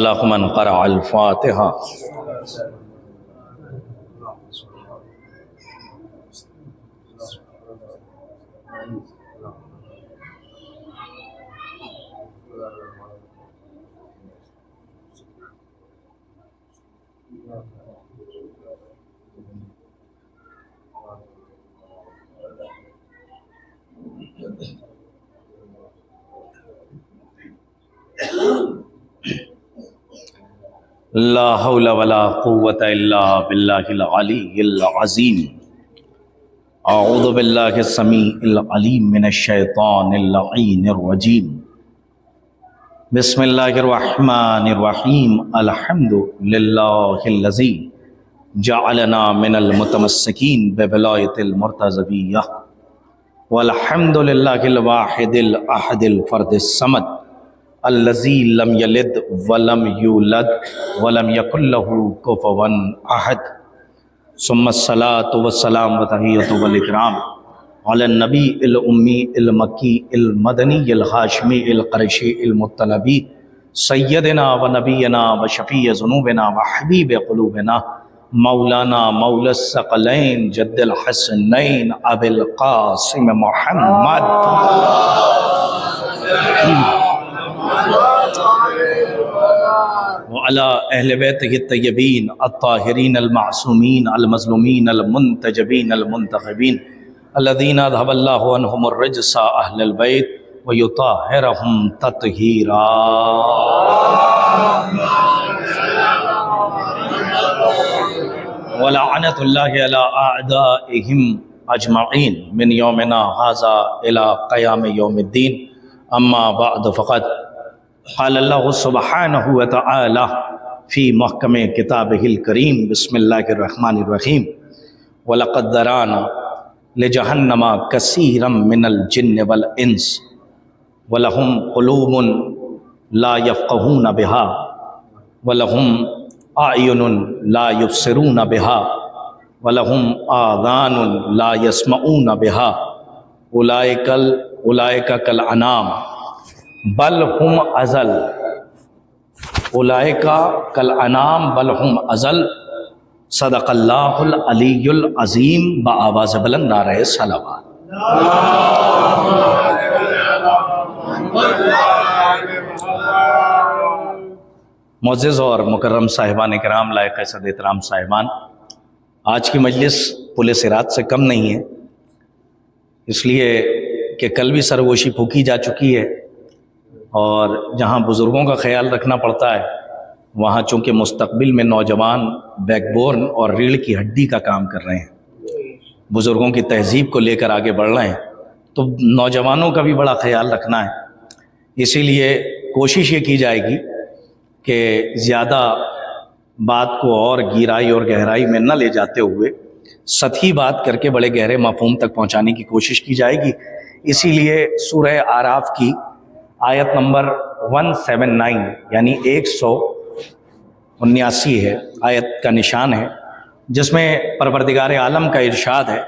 اللہ من قرأ الفاتحہ۔ لا حول ولا قوة الا باللہ العلی العظیم۔ اعوذ باللہ السمیع العلیم من الشیطان اللعین الرجیم۔ بسم اللہ الرحمن الرحیم۔ الحمد للہ الذی جعلنا من المتمسکین بولایۃ المرتضویہ، والحمد للہ الواحد الاحد الفرد الصمد الذی لم یلد ولم یولد ولم یکن لہ کفوا احد، ثم الصلاۃ والسلام وتحیۃ والاکرام علی النبی الامی المکی المدنی الہاشمی القریشی المطلبی سیدنا و نبینا و شفیع ذنوبنا و حبیب قلوبنا مولانا مولا الثقلین جد الحسنین ابی القاسم محمد وعلی اہل بیتہ الطیبین الطاہرین المعصومین المظلومین المنتجبین المنتخبین الذین اذھب اللہ عنہم الرجس اہل البیت ویطہرہم تطہیرا۔ ولعنۃ اللہ علی اعدائہم اجمعین من یومنا ھذا الی قیام یوم الدین۔ اما بعد فقد قال اللہ سبحانہ وتعالی فی محکم کتابہ الکریم۔ بسم اللہ الرحمن الرحیم۔ وَلَقَدْ ذَرَأْنَا لِجَهَنَّمَ كَثِيرًا مِنَ الْجِنِّ وَالْإِنسِ وَلَهُمْ قُلُوبٌ لَا يَفْقَهُونَ بِهَا وَلَهُمْ أَعْيُنٌ لَا يُبْصِرُونَ بِهَا وَلَهُمْ آذَانٌ لَا يَسْمَعُونَ بِهَا اولئک کالانعام بل ہم اضل، اولئک کالانعام بل ہم اضل۔ صدق اللہ العلی العظیم۔ بآواز بلند نعرہ صلوات۔ معزز اور مکرم صاحبان کرام، لائق صد احترام صاحبان، آج کی مجلس پل صراط سے کم نہیں ہے، اس لیے کہ کل بھی سرگوشی پھونکی جا چکی ہے، اور جہاں بزرگوں کا خیال رکھنا پڑتا ہے وہاں چونکہ مستقبل میں نوجوان بیک بورن اور ریڑھ کی ہڈی کا کام کر رہے ہیں، بزرگوں کی تہذیب کو لے کر آگے بڑھ رہے ہیں، تو نوجوانوں کا بھی بڑا خیال رکھنا ہے۔ اسی لیے کوشش یہ کی جائے گی کہ زیادہ بات کو اور گہرائی اور گہرائی میں نہ لے جاتے ہوئے سطحی بات کر کے بڑے گہرے مفہوم تک پہنچانے کی کوشش کی جائے گی۔ اسی لیے سورہ اعراف کی آیت نمبر 179 یعنی 179 ہے، آیت کا نشان ہے، جس میں پروردگار عالم کا ارشاد ہے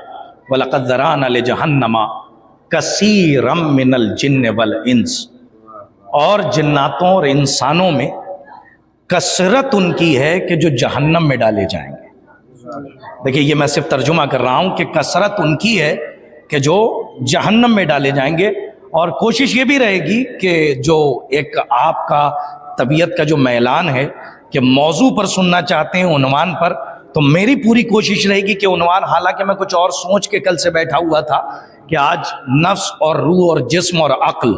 وَلَقَدْ ذَرَأْنَا لِجَهَنَّمَ كَثِيرًا مِنَ الْجِنِّ وَالْإِنسِ، اور جناتوں اور انسانوں میں کثرت ان کی ہے کہ جو جہنم میں ڈالے جائیں گے۔ دیکھیے یہ میں صرف ترجمہ کر رہا ہوں کہ کثرت ان کی ہے کہ جو جہنم میں ڈالے جائیں گے، اور کوشش یہ بھی رہے گی کہ جو ایک آپ کا طبیعت کا جو میلان ہے کہ موضوع پر سننا چاہتے ہیں عنوان پر، تو میری پوری کوشش رہے گی کہ عنوان، حالانکہ میں کچھ اور سوچ کے کل سے بیٹھا ہوا تھا کہ آج نفس اور روح اور جسم اور عقل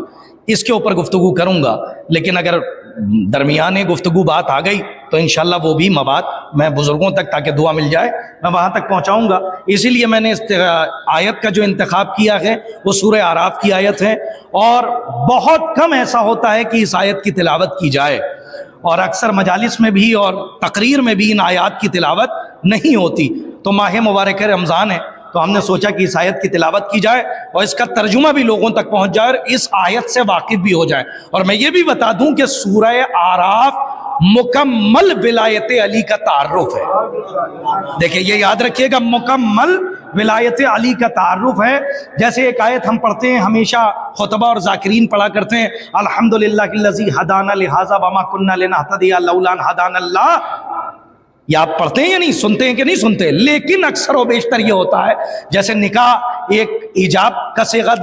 اس کے اوپر گفتگو کروں گا، لیکن اگر درمیانے گفتگو بات آ گئی تو انشاءاللہ وہ بھی مواد میں بزرگوں تک، تاکہ دعا مل جائے، میں وہاں تک پہنچاؤں گا۔ اسی لیے میں نے اس آیت کا جو انتخاب کیا ہے وہ سورہ اعراف کی آیت ہے، اور بہت کم ایسا ہوتا ہے کہ اس آیت کی تلاوت کی جائے، اور اکثر مجالس میں بھی اور تقریر میں بھی ان آیات کی تلاوت نہیں ہوتی۔ تو ماہ مبارک رمضان ہے، تو ہم نے سوچا کہ اس آیت کی تلاوت کی جائے اور اس کا ترجمہ بھی لوگوں تک پہنچ جائے اور اس آیت سے واقف بھی ہو جائے۔ اور میں یہ بھی بتا دوں کہ سورہ اعراف مکمل ولایت علی کا تعارف ہے۔ دیکھیں یہ یاد رکھیے گا، مکمل ولایت علی کا تعارف ہے. جیسے ایک آیت ہم پڑھتے ہیں ہمیشہ، خطبہ اور ذاکرین پڑھا کرتے ہیں، الحمدللہ الذی ہدانا لہذا وما کنا لنہتدی لولا ان ہدانا اللہ. یہ آپ پڑھتے ہیں یا نہیں، سنتے ہیں کہ نہیں سنتے؟ لیکن اکثر و بیشتر یہ ہوتا ہے جیسے نکاح ایک ایجاب کا صیغہ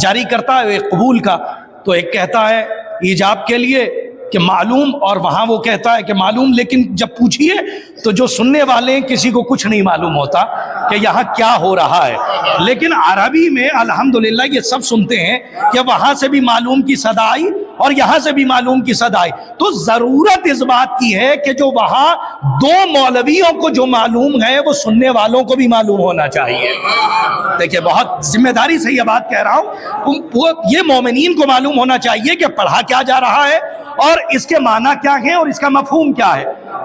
جاری کرتا ہے، ایک قبول کا، تو ایک کہتا ہے ایجاب کے لیے کہ معلوم، اور وہاں وہ کہتا ہے کہ معلوم، لیکن جب پوچھئے تو جو سننے والے ہیں کسی کو کچھ نہیں معلوم ہوتا کہ یہاں کیا ہو رہا ہے. لیکن عربی میں الحمدللہ یہ سب سنتے ہیں کہ وہاں سے بھی معلوم کی صدا آئی اور یہاں سے بھی معلوم کی صدا آئی. تو ضرورت اس بات کی ہے کہ جو وہاں دو مولویوں کو جو معلوم ہے وہ سننے والوں کو بھی معلوم ہونا چاہیے. دیکھیں بہت ذمہ داری سے یہ بات کہہ رہا ہوں، یہ مومنین کو معلوم ہونا چاہیے کہ پڑھا کیا جا رہا ہے اور اس کے معنی کیا ہیں اور اس کا مفہوم کیا ہے،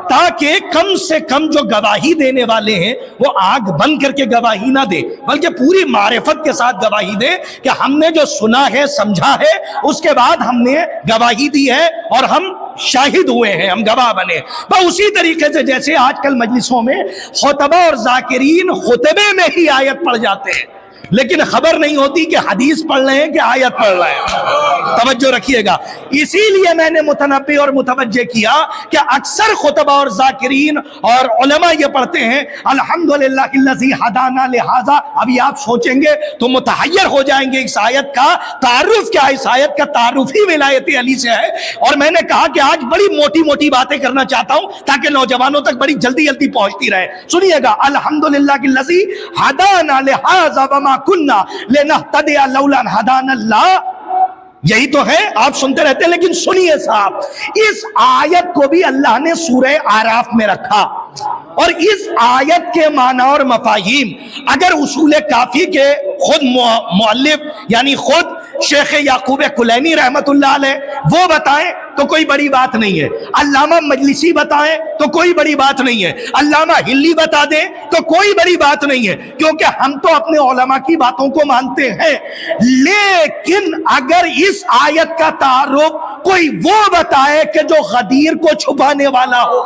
تاکہ کم سے کم جو گواہی دینے والے ہیں وہ آنکھ بند کر کے گواہی نہ دے، بلکہ پوری معرفت کے ساتھ گواہی دے کہ ہم نے جو سنا ہے سمجھا ہے اس کے بعد ہم نے گواہی دی ہے اور ہم شاہد ہوئے ہیں، ہم گواہ بنے. بس اسی طریقے سے جیسے آج کل مجلسوں میں خطبہ اور ذاکرین خطبے میں ہی آیت پڑھ جاتے ہیں لیکن خبر نہیں ہوتی کہ حدیث پڑھ رہے ہیں کہ آیت پڑھ رہے ہیں. توجہ رکھیے گا. اسی لیے میں نے متنبہ اور متوجہ کیا کہ اکثر خطبہ اور ذاکرین اور علماء یہ پڑھتے ہیں الحمدللہ الذی ہدانا لہذا. ابھی آپ سوچیں گے تو متحیر ہو جائیں گے اس آیت کا تعارف کیا ہے. اس آیت کا تعارف ہی ولایت علی سے ہے. اور میں نے کہا کہ آج بڑی موٹی موٹی باتیں کرنا چاہتا ہوں تاکہ نوجوانوں تک بڑی جلدی جلدی پہنچتی رہے. سنیے گا، الحمدللہ الذی ہدانا لہذا وما کننا لنہتدی لولا ان ہدانا اللہ. یہی تو ہے، آپ سنتے رہتے ہیں لیکن سنیے صاحب، اس آیت کو بھی اللہ نے سورہ اعراف میں رکھا اور اس آیت کے معنی اور مفاہیم اگر اصول کافی کے خود مؤلف یعنی خود شیخ یعقوب کلینی رحمت اللہ علیہ وہ بتائیں تو کوئی بڑی بات نہیں ہے، علامہ مجلسی بتائیں تو کوئی بڑی بات نہیں ہے، علامہ ہلی بتا دیں تو کوئی بڑی بات نہیں ہے، کیونکہ ہم تو اپنے علماء کی باتوں کو مانتے ہیں. لیکن اگر اس آیت کا تعارف کوئی وہ بتائے کہ جو غدیر کو چھپانے والا ہو،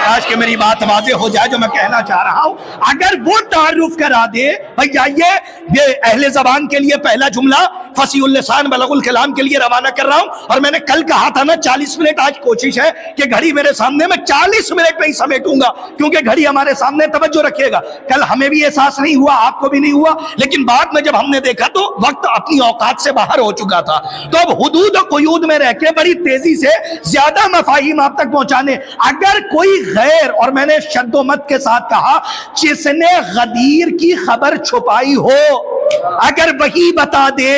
آج کہ میری بات واضح ہو جائے جو میں کہنا چاہ رہا ہوں، اگر وہ تعارف کرا دے، بھائی آئیے یہ اہل زبان کے لیے پہلا جملہ فصیح اللسان بلغ الکلام کے لیے روانہ کر رہا ہوں. اور میں نے کل کہا تھا نا 40 منٹ، آج کوشش ہے کہ گھڑی میرے سامنے، میں 40 منٹ میں ہی سمیٹوں گا کیونکہ گھڑی ہمارے سامنے. توجہ رکھیے گا، کل ہمیں بھی احساس نہیں ہوا، آپ کو بھی نہیں ہوا، لیکن بعد میں جب ہم نے دیکھا تو وقت اپنی اوقات سے باہر ہو چکا تھا. تو اب حدود و قیود میں رہ کے بڑی تیزی سے زیادہ مفاہیم آپ تک پہنچانے. اگر کوئی غیر، اور میں نے شد و مد کے ساتھ کہا، جس نے غدیر کی خبر چھپائی ہو، اگر وہی بتا دے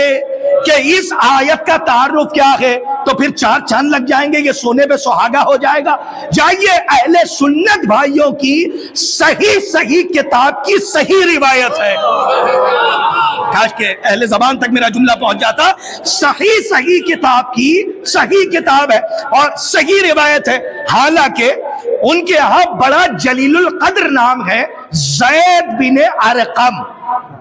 کہ اس آیت کا تعارف کیا ہے تو پھر 4 چاند لگ جائیں گے، یہ سونے پہ سہاگا ہو جائے گا. جائیے اہل سنت بھائیوں کی صحیح کتاب کی صحیح روایت ہے. کاش کہ اہل زبان تک میرا جملہ پہنچ جاتا. صحیح کتاب کی صحیح کتاب ہے اور صحیح روایت ہے. حالانکہ ان کے ہاں بڑا جلیل القدر نام ہے، زید بن ارقم.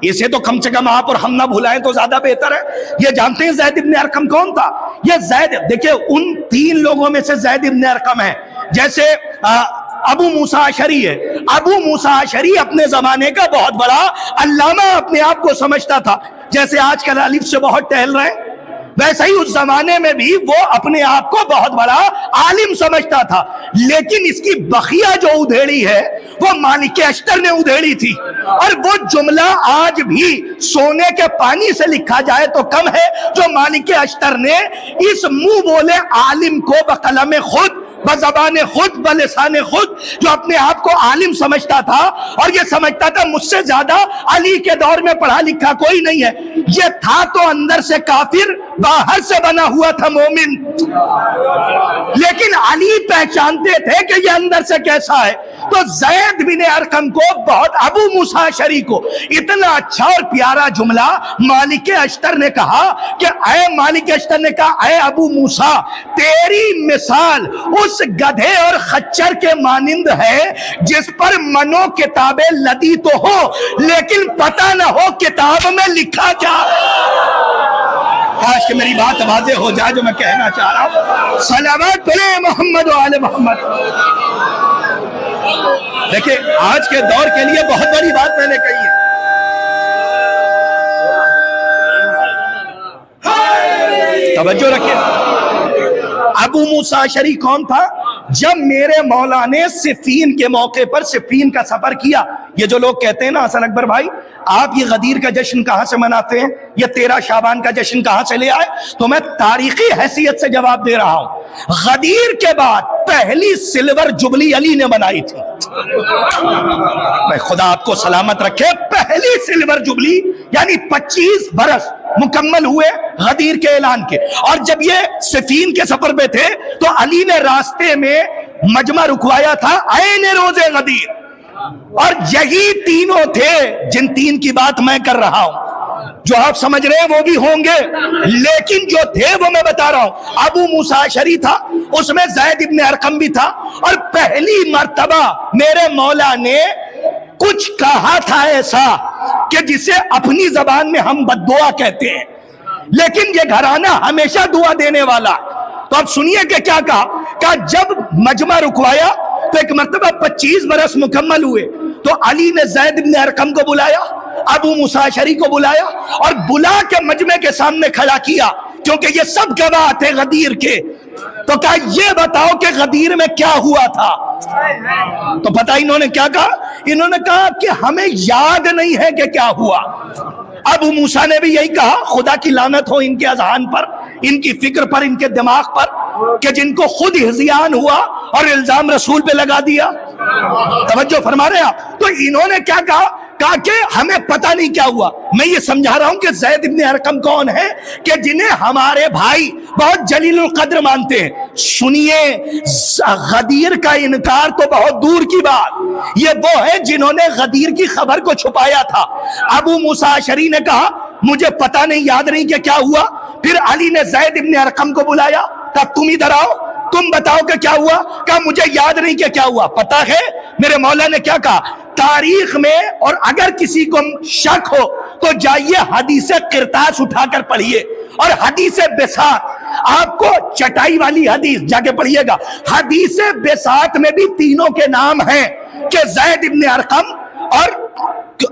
اسے تو کم سے کم آپ اور ہم نہ بھلائیں تو زیادہ بہتر ہے. یہ جانتے ہیں زید بن ارقم کون تھا؟ یہ زید، دیکھیں ان 3 لوگوں میں سے زید بن ارقم ہے. جیسے ابو موسیٰ اشعری ہے. ابو موسیٰ اشعری اپنے زمانے کا بہت بڑا علامہ اپنے آپ کو سمجھتا تھا. جیسے آج کل الف سے بہت ٹہل رہے ہیں، ویسے ہی اس زمانے میں بھی وہ اپنے آپ کو بہت بڑا عالم سمجھتا تھا. لیکن اس کی بخیہ جو ادھیڑی ہے وہ مالک اشتر نے ادھیڑی تھی. اور وہ جملہ آج بھی سونے کے پانی سے لکھا جائے تو کم ہے جو مالک اشتر نے اس منہ بولے عالم کو بقلم خود، بزبان خود، بلسان خود، جو اپنے آپ کو عالم سمجھتا تھا اور یہ سمجھتا تھا مجھ سے زیادہ علی کے دور میں پڑھا لکھا کوئی نہیں ہے. یہ تھا تو اندر سے کافر، باہر سے بنا ہوا تھا مومن. لیکن علی پہچانتے تھے کہ یہ اندر سے کیسا ہے. تو زید بن ارقم کو بہت، ابو موسیٰ اشعری کو اتنا اچھا اور پیارا جملہ مالک اشتر نے کہا کہ اے مالک اشتر نے کہا اے ابو موسیٰ، تیری مثال اس گدھے اور خچر کے مانند ہے جس پر منو کتابیں لدی تو ہو لیکن پتہ نہ ہو کتاب میں لکھا کیا. کاش کہ میری بات واضح ہو جائے جو میں کہنا چاہ رہا ہوں. صلوات علی محمد و آل محمد. دیکھیں آج کے دور کے لیے بہت بڑی بات میں نے کہی ہے. توجہ رکھیں. ابو موسیٰ اشعری کون تھا؟ جب میرے مولا نے صفین کے موقع پر صفین کا سفر کیا. یہ جو لوگ کہتے ہیں نا حسن اکبر بھائی آپ یہ غدیر کا جشن کہاں سے مناتے ہیں، یہ 13 شعبان کا جشن کہاں سے لے آئے، تو میں تاریخی حیثیت سے جواب دے رہا ہوں. غدیر کے بعد پہلی سلور جبلی علی نے بنائی تھی. خدا آپ کو سلامت رکھے. پہلی سلور جبلی یعنی 25 برس مکمل ہوئے غدیر کے اعلان کے. اور جب یہ صفین کے سفر پہ تھے تو علی نے راستے میں مجمع رکوایا تھا عین روز غدیر. اور یہی تینوں تھے جن تین کی بات میں کر رہا ہوں. جو آپ سمجھ رہے ہیں وہ بھی ہوں گے، لیکن جو تھے وہ میں بتا رہا ہوں. ابو موسیٰ اشعری تھا، اس میں زید ابن ارقم بھی تھا. اور پہلی مرتبہ میرے مولا نے کچھ کہا تھا ایسا کہ جسے اپنی زبان میں ہم بد دعا کہتے ہیں، لیکن یہ گھرانہ ہمیشہ دعا دینے والا. تو اب سنیے کہ کیا کہا جب مجمع رکوایا تو ایک مرتبہ 25 برس مکمل ہوئے تو علی نے زید بن ارقم کو بلایا، ابو موسیٰ اشعری کو بلایا اور بلا کے مجمع کے سامنے کھڑا کیا، کیونکہ یہ سب گواہ تھے غدیر کے. تو کہا یہ بتاؤ کہ غدیر میں کیا ہوا تھا. تو پتہ انہوں نے کیا کہا؟ انہوں نے کہا کہ ہمیں یاد نہیں ہے کہ کیا ہوا. ابو موسیٰ نے بھی یہی کہا خدا کی لعنت ہو ان کے اذہان پر، ان کی فکر پر، ان کے دماغ پر کہ جن کو خود ہذیان ہوا اور الزام رسول پہ لگا دیا. توجہ فرما رہے ہیں آپ. تو انہوں نے کیا کہا کہ ہمیں پتہ نہیں کیا ہوا. میں یہ سمجھا رہا ہوں کہ زید ابن ارقم کون ہے کہ جنہیں ہمارے بھائی بہت جلیل القدر مانتے ہیں. سنیے غدیر کا انکار تو بہت دور کی بات، یہ وہ ہے جنہوں نے غدیر کی خبر کو چھپایا تھا. ابو موسیٰ اشعری نے کہا مجھے پتہ نہیں، یاد نہیں کہ کیا ہوا. پھر علی نے زید ابن ارقم کو بلایا، کہا تم ادھر آؤ، تم بتاؤ کہ کیا ہوا. کہا مجھے یاد نہیں کہ کیا ہوا. پتہ ہے میرے مولا نے کیا کہا؟ تاریخ میں اور اگر کسی کو شک ہو تو جائیے حدیث قرطاس اٹھا کر پڑھیے، اور حدیث بساط آپ کو چٹائی والی حدیث جا کے پڑھیے گا. حدیث بساط میں بھی تینوں کے نام ہیں کہ زید ابن ارقم اور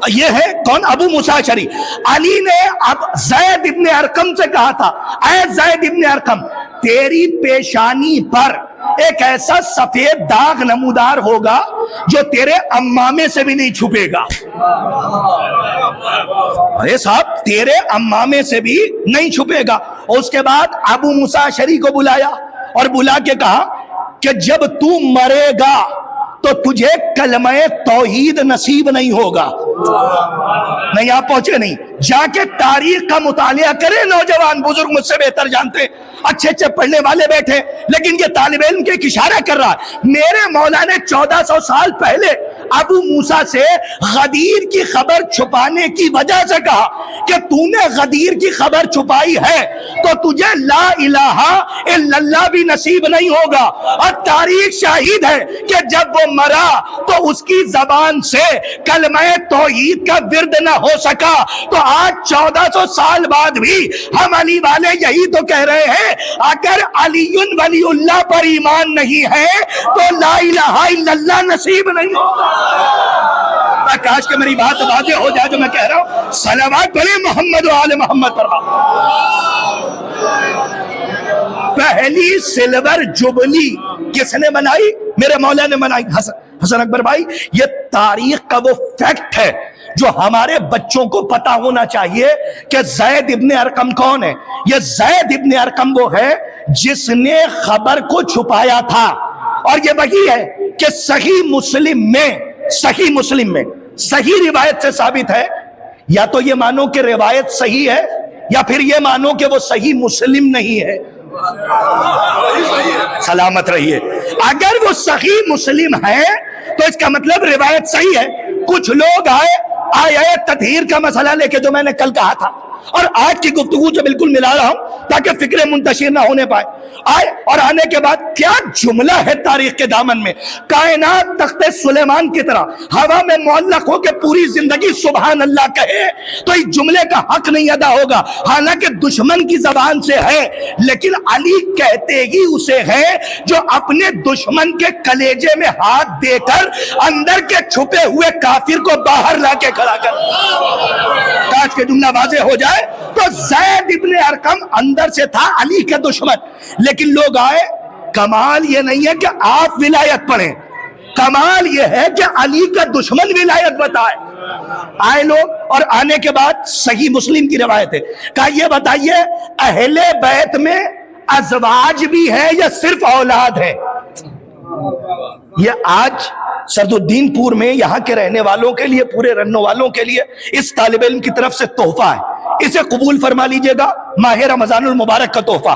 یہ ہے کون؟ ابو موسیٰ اشعری. علی نے اب زید ابن ارقم سے کہا تھا اے زید ابن ارقم تیری پیشانی پر ایک ایسا سفید داغ نمودار ہوگا جو تیرے امامے سے بھی نہیں چھپے گا. ارے صاحب تیرے امامے سے بھی نہیں چھپے گا. اور اس کے بعد ابو موسیٰ اشعری کو بلایا اور بلا کے کہا کہ جب تو مرے گا تو تجھے کلمہ توحید نصیب نہیں ہوگا. نہیں آپ پہنچے نہیں. جا کے تاریخ کا مطالعہ کرے، نوجوان بزرگ مجھ سے بہتر جانتے، اچھے اچھے پڑھنے والے بیٹھے، لیکن یہ طالب علم کے ایک اشارہ کر رہا ہے. میرے مولا نے 1400 سال پہلے ابو موسیٰ سے غدیر کی خبر چھپانے کی وجہ سے کہا کہ تو نے غدیر کی خبر چھپائی ہے تو تجھے لا الہ الا اللہ بھی نصیب نہیں ہوگا. اور تاریخ شاہد ہے کہ جب وہ مرا تو اس کی زبان سے کلمہ توحید کا ورد نہ ہو سکا. تو آج 1400 سال بعد بھی ہم علی والے یہی تو کہہ رہے ہیں اگر علی ولی اللہ پر ایمان نہیں ہے تو لا الہ الا اللہ نصیب نہیں ہوگا. کاش کہ میری بات واضح ہو جائے جو میں کہہ رہا ہوں. صلوات پڑھیں محمد و آل محمد پر. پہلی سلور جبلی کس نے بنائی؟ میرے مولا نے بنائی. حسن اکبر بھائی یہ تاریخ کا وہ فیکٹ ہے جو ہمارے بچوں کو پتا ہونا چاہیے کہ زید ابن ارقم کون ہے. یہ زید ابن ارقم وہ ہے جس نے خبر کو چھپایا تھا. اور یہ وہی ہے کہ صحیح مسلم میں صحیح روایت سے ثابت ہے. یا تو یہ مانو کہ روایت صحیح ہے یا پھر یہ مانو کہ وہ صحیح مسلم نہیں ہے. سلامت رہیے. اگر وہ صحیح مسلم ہے تو اس کا مطلب روایت صحیح ہے. کچھ لوگ آئے تطہیر کا مسئلہ لے کے جو میں نے کل کہا تھا اور آج کی گفتگو سے بالکل ملا رہا ہوں تاکہ فکریں منتشر نہ ہونے پائے. آئے اور آنے کے بعد کیا جملہ ہے تاریخ کے دامن میں. کائنات تخت سلیمان کی طرح ہوا میں معلق ہو کے پوری زندگی سبحان اللہ کہے تو اس جملے کا حق نہیں ادا ہوگا. حالانکہ دشمن کی زبان سے ہے, لیکن علی کہتے ہی اسے ہے جو اپنے دشمن کے کلیجے میں ہاتھ دے کر اندر کے چھپے ہوئے کافر کو باہر لا کے کھڑا کر. آج کے جملہ واضح ہو جائے تو زید ابن ارقم اندر سے تھا علی کے دشمن, لیکن لوگ آئے. کمال یہ نہیں ہے کہ آپ ولایت پڑھیں, کمال یہ ہے کہ علی کا دشمن ولایت بتائے. آئے لوگ اور آنے کے بعد صحیح مسلم کی روایت ہے, کہا یہ بتائیے اہل بیت میں ازواج بھی ہے یا صرف اولاد ہے؟ یہ آج سرد الدین پور میں یہاں کے رہنے والوں کے لیے, پورے رنوں والوں کے لیے اس طالب علم کی طرف سے تحفہ ہے, اسے قبول فرما لیجئے گا, ماہ رمضان المبارک کا تحفہ.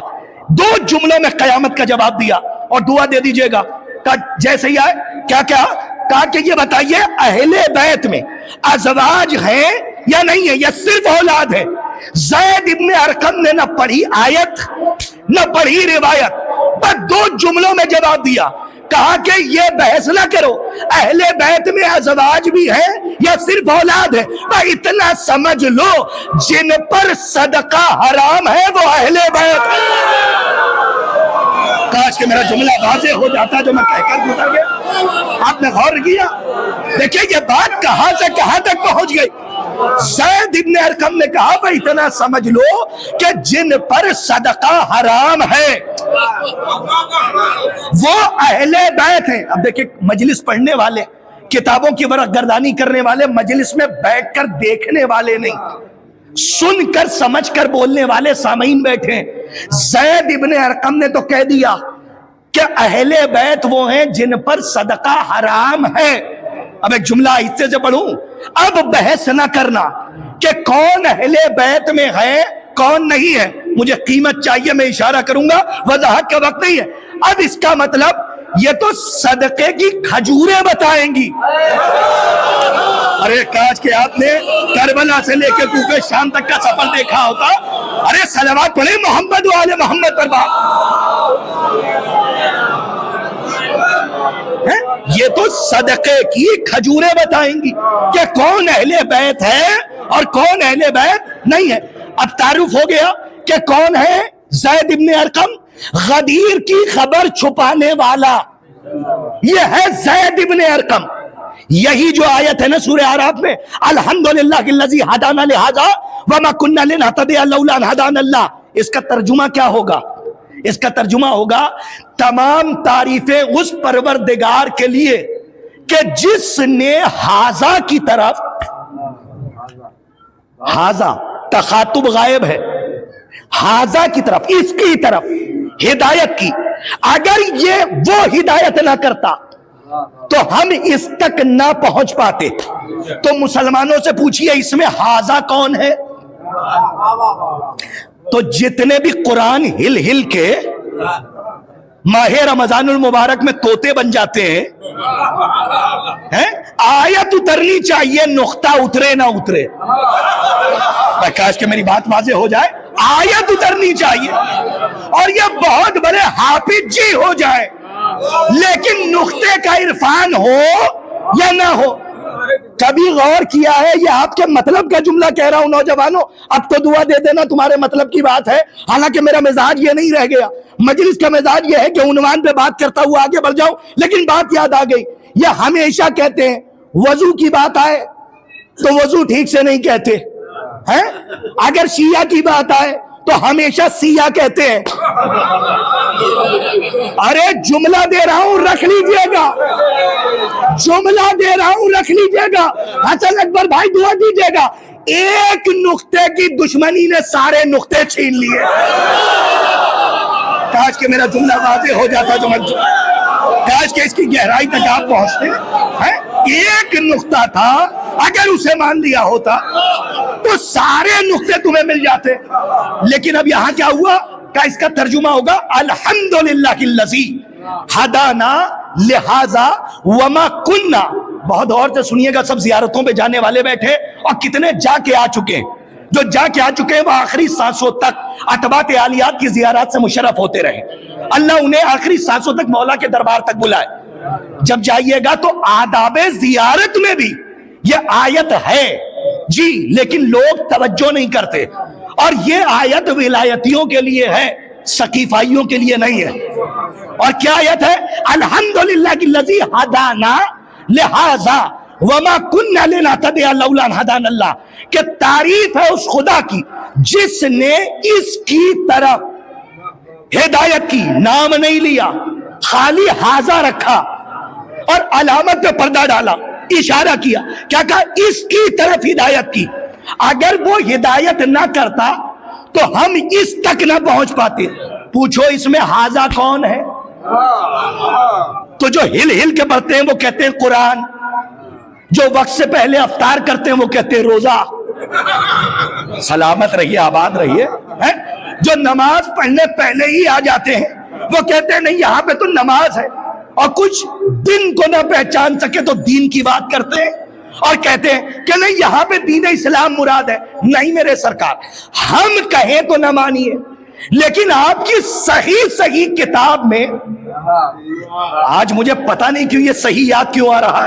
2 جملوں میں قیامت کا جواب دیا اور دعا دے دیجئے گا. جیسے ہی آئے کیا کہا کہ یہ بتائیے اہل بیت میں ازواج ہیں یا نہیں ہے یا صرف اولاد ہے؟ زید ابن ارقم نے نہ پڑھی آیت نہ پڑھی روایت, بس 2 جملوں میں جواب دیا. کہا کہ یہ بحث نہ کرو, اہل بیت میں ازواج بھی ہیں یا صرف اولاد ہے, اتنا سمجھ لو جن پر صدقہ حرام ہے وہ اہل بیت. کاش کہ میرا جملہ واضح ہو جاتا جو میں کہہ کر گزر گیا. آپ نے غور کیا؟ دیکھیں یہ بات کہاں سے کہاں تک پہنچ گئی. زید ابن ارقم نے کہا بھائی اتنا سمجھ لو کہ جن پر صدقہ حرام ہے وہ اہل بیت ہیں. اب دیکھیں مجلس پڑھنے والے, کتابوں کی ورق گردانی کرنے والے, مجلس میں بیٹھ کر دیکھنے والے نہیں, سن کر سمجھ کر بولنے والے سامعین بیٹھے. زید ابن ارقم نے تو کہہ دیا کہ اہل بیت وہ ہیں جن پر صدقہ حرام ہے. اب ایک جملہ آہستہ سے پڑھوں, اب بحث نہ کرنا کہ کون اہل بیت میں ہے کون نہیں ہے, مجھے قیمت چاہیے, میں اشارہ کروں گا, وضاحت کا وقت نہیں ہے. اب اس کا مطلب یہ تو صدقے کی کھجوریں بتائیں گی. ارے کاش کہ آپ نے کربلا سے لے کے کوفہ شام تک کا سفر دیکھا ہوتا. ارے صلوات پڑھیں محمد و آل محمد پر یہ تو صدقے کی کھجوریں بتائیں گی کہ کون اہل بیت ہے اور کون اہل بیت نہیں ہے. اب تعارف ہو گیا کہ کون ہے زید ابن ارقم, غدیر کی خبر چھپانے والا, یہ ہے زید ابن ارقم. یہی جو آیت ہے نا سورہ اعراف میں, الحمدللہ الذی ہدانا لہذا وما کنا لنہتدی لولا ان ہدانا اللہ, اس کا ترجمہ کیا ہوگا؟ اس کا ترجمہ ہوگا تمام تعریفیں اس پروردگار کے لیے کہ جس نے حاضہ کی طرف, حاضہ تخاطب غائب ہے, حاضہ کی طرف, اس کی طرف ہدایت کی. اگر یہ وہ ہدایت نہ کرتا تو ہم اس تک نہ پہنچ پاتے. تو مسلمانوں سے پوچھئے اس میں حاضہ کون ہے؟ تو جتنے بھی قرآن ہل ہل کے ماہ رمضان المبارک میں طوطے بن جاتے ہیں, آیت اترنی چاہیے, نقطہ اترے نہ اترے. کاش کہ میری بات واضح ہو جائے, آیت اترنی چاہیے اور یہ بہت بڑے حافظ جی ہو جائے, لیکن نقطے کا عرفان ہو یا نہ ہو. کبھی غور کیا ہے یہ آپ کے مطلب کا جملہ کہہ رہا ہوں نوجوانوں, اب تو دعا دے دینا تمہارے مطلب کی بات ہے. حالانکہ میرا مزاج یہ نہیں رہ گیا, مجلس کا مزاج یہ ہے کہ عنوان پہ بات کرتا ہوا آگے بڑھ جاؤں, لیکن بات یاد آ گئی. یہ ہمیشہ کہتے ہیں وضو کی بات آئے تو وضو ٹھیک سے نہیں کہتے ہیں, اگر شیعہ کی بات آئے تو ہمیشہ سیاہ کہتے ہیں. ارے جملہ دے رہا ہوں رکھ لیجئے گا, جملہ دے رہا ہوں رکھ لیجئے گا. حسن اکبر بھائی دعا دیجئے گا, ایک نقطے کی دشمنی نے سارے نقطے چھین لیے. کاش کہ میرا جملہ واضح ہو جاتا جو کاش کہ اس کی گہرائی تک آپ پہنچتے ہیں. ایک نقطہ تھا, اگر اسے مان لیا ہوتا تو سارے نقطے تمہیں مل جاتے. لیکن اب یہاں کیا ہوا کہ اس کا ترجمہ ہوگا الحمدللہ الذی ہدانا لہذا وما کننا. بہت غور سے سنیے گا, سب زیارتوں پہ جانے والے بیٹھے اور کتنے جا کے آ چکے ہیں. جو جا کے آ چکے ہیں وہ آخری سانسوں تک اتباعت عالیات کی زیارات سے مشرف ہوتے رہے. اللہ انہیں آخری سانسوں تک مولا کے دربار تک بلائے. جب جائیے گا تو آداب زیارت میں بھی یہ آیت ہے جی، لیکن لوگ توجہ نہیں کرتے. اور یہ آیت ولایتیوں کے لیے ہے، سقیفائیوں کے لیے نہیں ہے. اور کیا آیت ہے؟ الحمدللہ الذی ہدانا لہذا وما کننا لنہتدی لولا ان ہدانا اللہ، کہ تعریف ہے اس خدا کی جس نے اس کی طرف ہدایت کی، نام نہیں لیا، خالی ہاذا رکھا اور علامت پہ پردہ ڈالا، اشارہ کیا، کیا کہا؟ اس کی طرف ہدایت کی. اگر وہ ہدایت نہ کرتا تو ہم اس تک نہ پہنچ پاتے. پوچھو اس میں ہاذا کون ہے؟ تو جو ہل ہل کے پڑھتے ہیں وہ کہتے ہیں قرآن، جو وقت سے پہلے افطار کرتے ہیں وہ کہتے ہیں روزہ. سلامت رہیے، آباد رہیے. جو نماز پڑھنے پہلے ہی آ جاتے ہیں وہ کہتے ہیں نہیں یہاں پہ تو نماز ہے، اور کچھ دن کو نہ پہچان سکے تو دین کی بات کرتے ہیں اور کہتے ہیں کہ نہیں یہاں پہ دین اسلام مراد ہے. نہیں میرے سرکار، ہم کہیں تو نہ مانیے، لیکن آپ کی صحیح کتاب میں، آج مجھے پتا نہیں کیوں یہ صحیح یاد کیوں آ رہا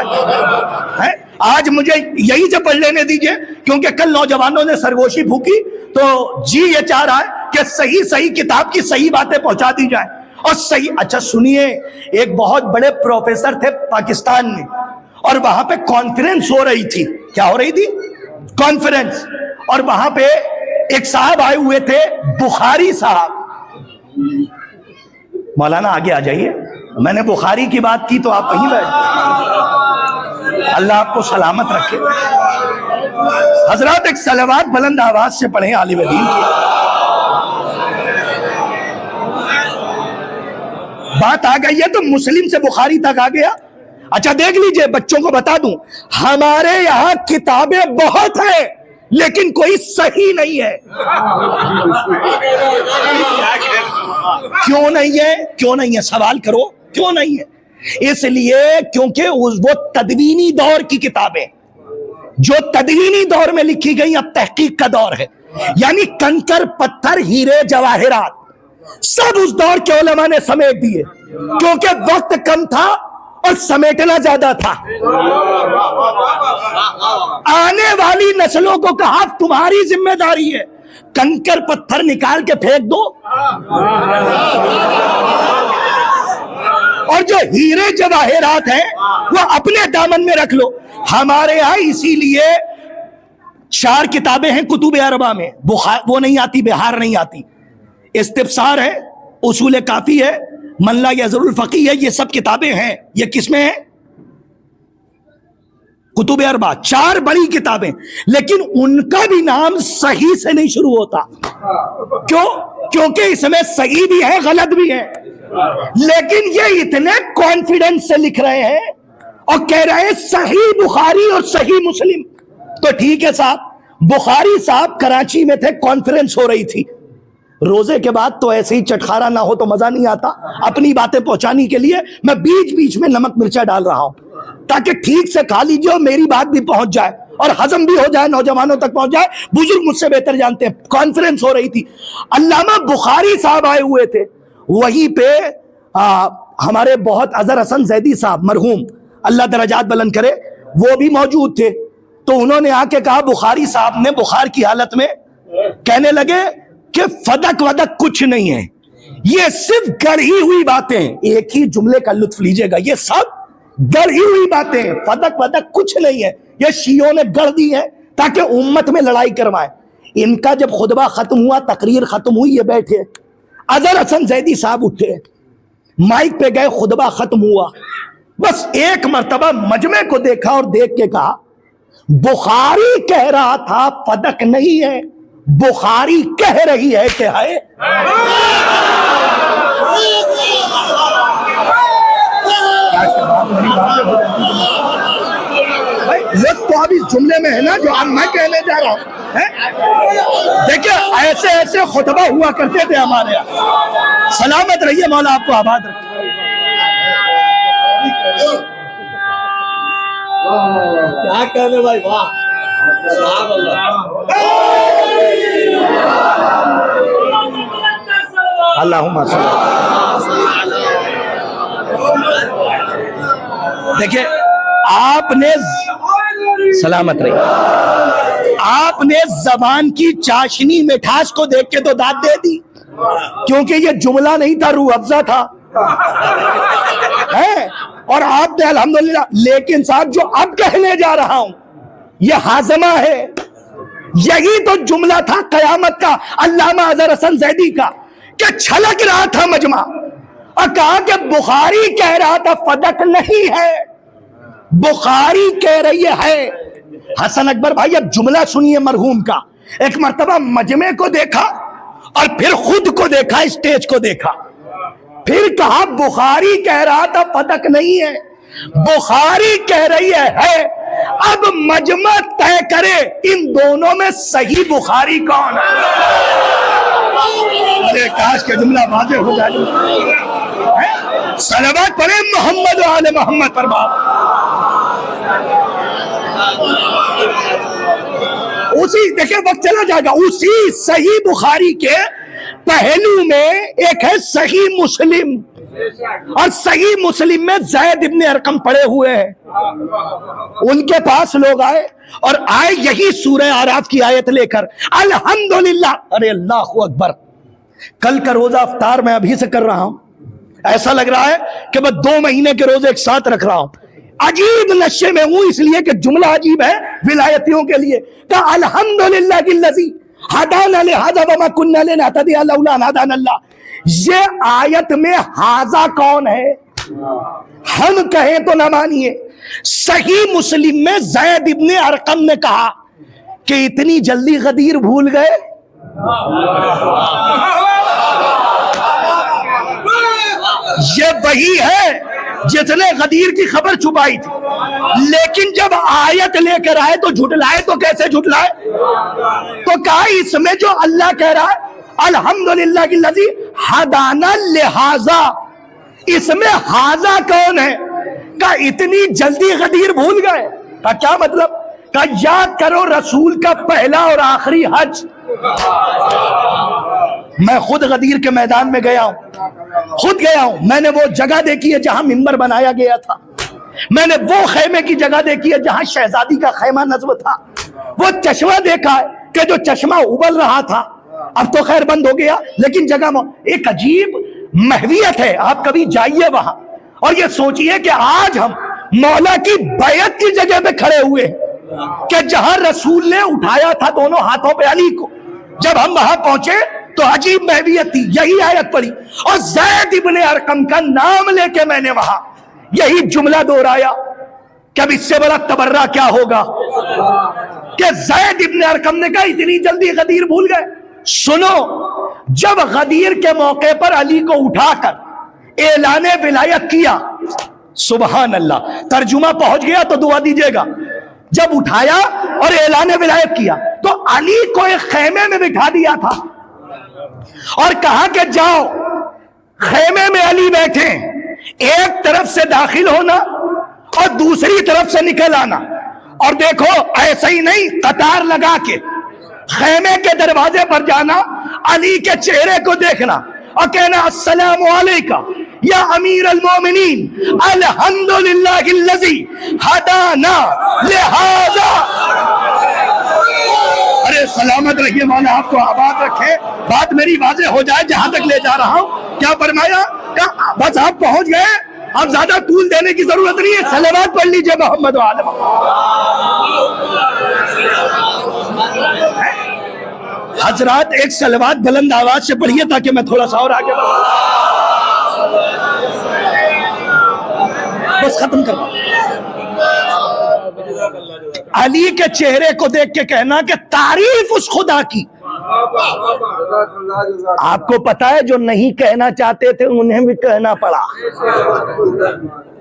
ہے، آج مجھے یہی سے پڑھ لینے دیجئے، کیونکہ کل نوجوانوں نے سرگوشی پھونکی تو جی یہ چاہ رہا ہے کہ صحیح کتاب کی صحیح باتیں پہنچا دی جائیں. اور صحیح، اچھا سنیے، ایک بہت بڑے پروفیسر تھے پاکستان میں، اور وہاں پہ کانفرنس ہو رہی تھی. کیا ہو رہی تھی؟ کانفرنس. اور وہاں پہ ایک صاحب آئے ہوئے تھے، بخاری صاحب. مولانا آگے آ جائیے، میں نے بخاری کی بات کی تو آپ وہیں بیٹھ. اللہ آپ کو سلامت رکھے. حضرات ایک صلوات بلند آواز سے پڑھیں عالم دین کی. بات آ گئی ہے تو مسلم سے بخاری تک آ گیا. اچھا دیکھ لیجئے، بچوں کو بتا دوں، ہمارے یہاں کتابیں بہت ہیں لیکن کوئی صحیح نہیں ہے. کیوں نہیں ہے؟ سوال کرو کیوں نہیں ہے. اس لیے کیونکہ وہ تدوینی دور کی کتابیں، جو تدوینی دور میں لکھی گئی، اب تحقیق کا دور ہے، یعنی کنکر پتھر ہیرے جواہرات سب اس دور کے علماء نے سمیٹ دیے، کیونکہ وقت کم تھا اور سمیٹنا زیادہ تھا. آنے والی نسلوں کو کہا تمہاری ذمہ داری ہے، کنکر پتھر نکال کے پھینک دو، اور جو ہیرے جواہرات ہیں وہ اپنے دامن میں رکھ لو. ہمارے یہاں اسی لیے 4 کتابیں ہیں کتب اربعہ میں، وہ نہیں آتی، بہار نہیں آتی. استبصار ہے، اصول کافی ہے، من لا یضر الفقیہ ہے، یہ سب کتابیں ہیں. یہ کس میں ہیں؟ کتب اربعہ، 4 بڑی کتابیں، لیکن ان کا بھی نام صحیح سے نہیں شروع ہوتا. کیوں؟ کیونکہ اس میں صحیح بھی ہے، غلط بھی ہے، لیکن یہ اتنے کانفیڈنس سے لکھ رہے ہیں اور کہہ رہے ہیں صحیح بخاری اور صحیح مسلم. تو ٹھیک ہے صاحب، بخاری صاحب کراچی میں تھے، کانفرنس ہو رہی تھی. روزے کے بعد تو ایسے ہی چٹخارا نہ ہو تو مزہ نہیں آتا. اپنی باتیں پہنچانے کے لیے میں بیچ بیچ میں نمک مرچا ڈال رہا ہوں تاکہ ٹھیک سے کھا لیجیے اور میری بات بھی پہنچ جائے اور ہضم بھی ہو جائے، نوجوانوں تک پہنچ جائے. بزرگ مجھ سے بہتر جانتے ہیں. کانفرنس ہو رہی تھی، علامہ بخاری صاحب آئے ہوئے تھے. وہیں پہ ہمارے بہت اظہر حسن زیدی صاحب مرحوم، اللہ درجات بلند کرے، وہ بھی موجود تھے. تو انہوں نے آ کے کہا، بخاری صاحب نے بخار کی حالت میں کہنے لگے کہ فدق ودق کچھ نہیں ہے، یہ صرف گڑھی ہوئی باتیں. ایک ہی جملے کا لطف لیجئے گا، یہ سب گڑھی ہوئی باتیں، فدق ودق کچھ نہیں ہے، یہ شیعوں نے گڑھ دی ہے تاکہ امت میں لڑائی کروائیں. ان کا جب خطبہ ختم ہوا، تقریر ختم ہوئی، یہ بیٹھے. اظہر حسن زیدی صاحب اٹھے، مائک پہ گئے، خطبہ ختم ہوا، بس ایک مرتبہ مجمع کو دیکھا اور دیکھ کے کہا، بخاری کہہ رہا تھا فدق نہیں ہے، بخاری کہہ رہی ہے کہ ہے. لوگ تو اب اس جملے میں ہے نا جو اب میں کہنے جا رہا ہوں. دیکھیں ایسے ایسے خطبہ ہوا کرتے تھے ہمارے یہاں. سلامت رہیے، مولا آپ کو آباد رکھے. کیا کہنے بھائی، واہ. اللہم دیکھیں آپ نے سلامت رہی، آپ نے زبان کی چاشنی مٹھاس کو دیکھ کے تو داد دے دی، کیونکہ یہ جملہ نہیں تھا، روح افزا تھا اور آپ نے الحمدللہ، لیکن صاحب جو اب کہنے جا رہا ہوں یہ ہاضمہ ہے، یہی تو جملہ تھا قیامت کا علامہ اظہر حسن زیدی کا، کہ چھلک رہا تھا مجمع اور کہا کہ بخاری کہہ رہا تھا فدق نہیں ہے، بخاری کہہ رہی ہے۔ حسن اکبر بھائی اب جملہ سنیے مرحوم کا، ایک مرتبہ مجمع کو دیکھا اور پھر خود کو دیکھا، اسٹیج کو دیکھا، پھر کہا بخاری کہہ رہا تھا فدق نہیں ہے، بخاری کہہ رہی ہے۔ اب مجمع طے کرے ان دونوں میں صحیح بخاری کون ہے؟ کاش کے جملہ واضح ہو جائے۔ صلوات پڑھیں محمد و آل محمد پر اسی دیکھیں وقت چلا جائے گا، اسی صحیح بخاری کے پہلو میں ایک ہے صحیح مسلم، اور صحیح مسلم میں زید ابن ارقم پڑے ہوئے ہیں۔ ان کے پاس لوگ آئے اور آئے یہی سورہ اعراف کی آیت لے کر، الحمدللہ۔ ارے اللہ اکبر، کل کا روزہ افطار میں ابھی سے کر رہا ہوں، ایسا لگ رہا ہے کہ میں 2 مہینے کے روزے ایک ساتھ رکھ رہا ہوں، عجیب نشے میں ہوں، اس لیے کہ جملہ عجیب ہے ولایتیوں کے لیے، کہ الحمدللہ الذی ہدانا لہذا وما کنا لنہتدی لولا ان ہدانا اللہ۔ یہ آیت میں ہاذا کون ہے؟ ہم کہیں تو نہ مانیے۔ صحیح مسلم میں زید ابن ارقم نے کہا کہ اتنی جلدی غدیر بھول گئے۔ یہ وہی ہے جس نے غدیر کی خبر چھپائی تھی، لیکن جب آیت لے کر آئے تو جھٹلائے، تو کیسے جھٹلائے؟ تو کہا اس میں جو اللہ کہہ رہا ہے الحمدللہ الذی ہدانا لہذا، اس میں ہاذا کون ہے؟ کہ اتنی جلدی غدیر بھول گئے۔ کا کیا مطلب؟ کہ یاد کرو رسول کا پہلا اور آخری حج۔ میں خود غدیر کے میدان میں گیا ہوں، خود گیا ہوں، میں نے وہ جگہ دیکھی ہے جہاں منبر بنایا گیا تھا، میں نے وہ خیمے کی جگہ دیکھی ہے جہاں شہزادی کا خیمہ نصب تھا، وہ چشمہ دیکھا ہے کہ جو چشمہ ابل رہا تھا، اب تو خیر بند ہو گیا، لیکن جگہ ایک عجیب محویت ہے۔ آپ کبھی جائیے وہاں اور یہ سوچئے کہ آج ہم مولا کی بیعت کی جگہ پہ کھڑے ہوئے ہیں، کہ جہاں رسول نے اٹھایا تھا دونوں ہاتھوں پہ علی کو، جب ہم وہاں پہنچے تو عجیب محویت تھی، یہی آیت پڑھی، اور زید ابن ارقم کا نام لے کے میں نے وہاں یہی جملہ دہرایا کہ اب اس سے بڑا تبرہ کیا ہوگا کہ زید ابن ارقم نے کہا اتنی جلدی غدیر بھول گئے۔ سنو، جب غدیر کے موقع پر علی کو اٹھا کر اعلان ولایت کیا، سبحان اللہ، ترجمہ پہنچ گیا تو دعا دیجیے گا، جب اٹھایا اور اعلان ولایت کیا تو علی کو ایک خیمے میں بٹھا دیا تھا اور کہا کہ جاؤ خیمے میں علی بیٹھے، ایک طرف سے داخل ہونا اور دوسری طرف سے نکل آنا، اور دیکھو ایسا ہی نہیں، قطار لگا کے خیمے کے دروازے پر جانا، علی کے چہرے کو دیکھنا اور کہنا السلام علیکم یا امیر المومنین الحمدللہ الذی ہدانا لہذا۔ ارے سلامت رہیے، مولا آپ کو آباد رکھے، بات میری واضح ہو جائے جہاں تک لے جا رہا ہوں۔ کیا فرمایا؟ بس آپ پہنچ گئے، اب زیادہ طول دینے کی ضرورت نہیں ہے، صلوات پڑھ لیجئے محمد و آل حضرات ایک صلوات بلند آواز سے پڑھیے تاکہ میں تھوڑا سا اور آگے بس ختم کر۔ علی کے چہرے کو دیکھ کے کہنا کہ تعریف اس خدا کی۔ آپ کو پتا ہے جو نہیں کہنا چاہتے تھے انہیں بھی کہنا پڑا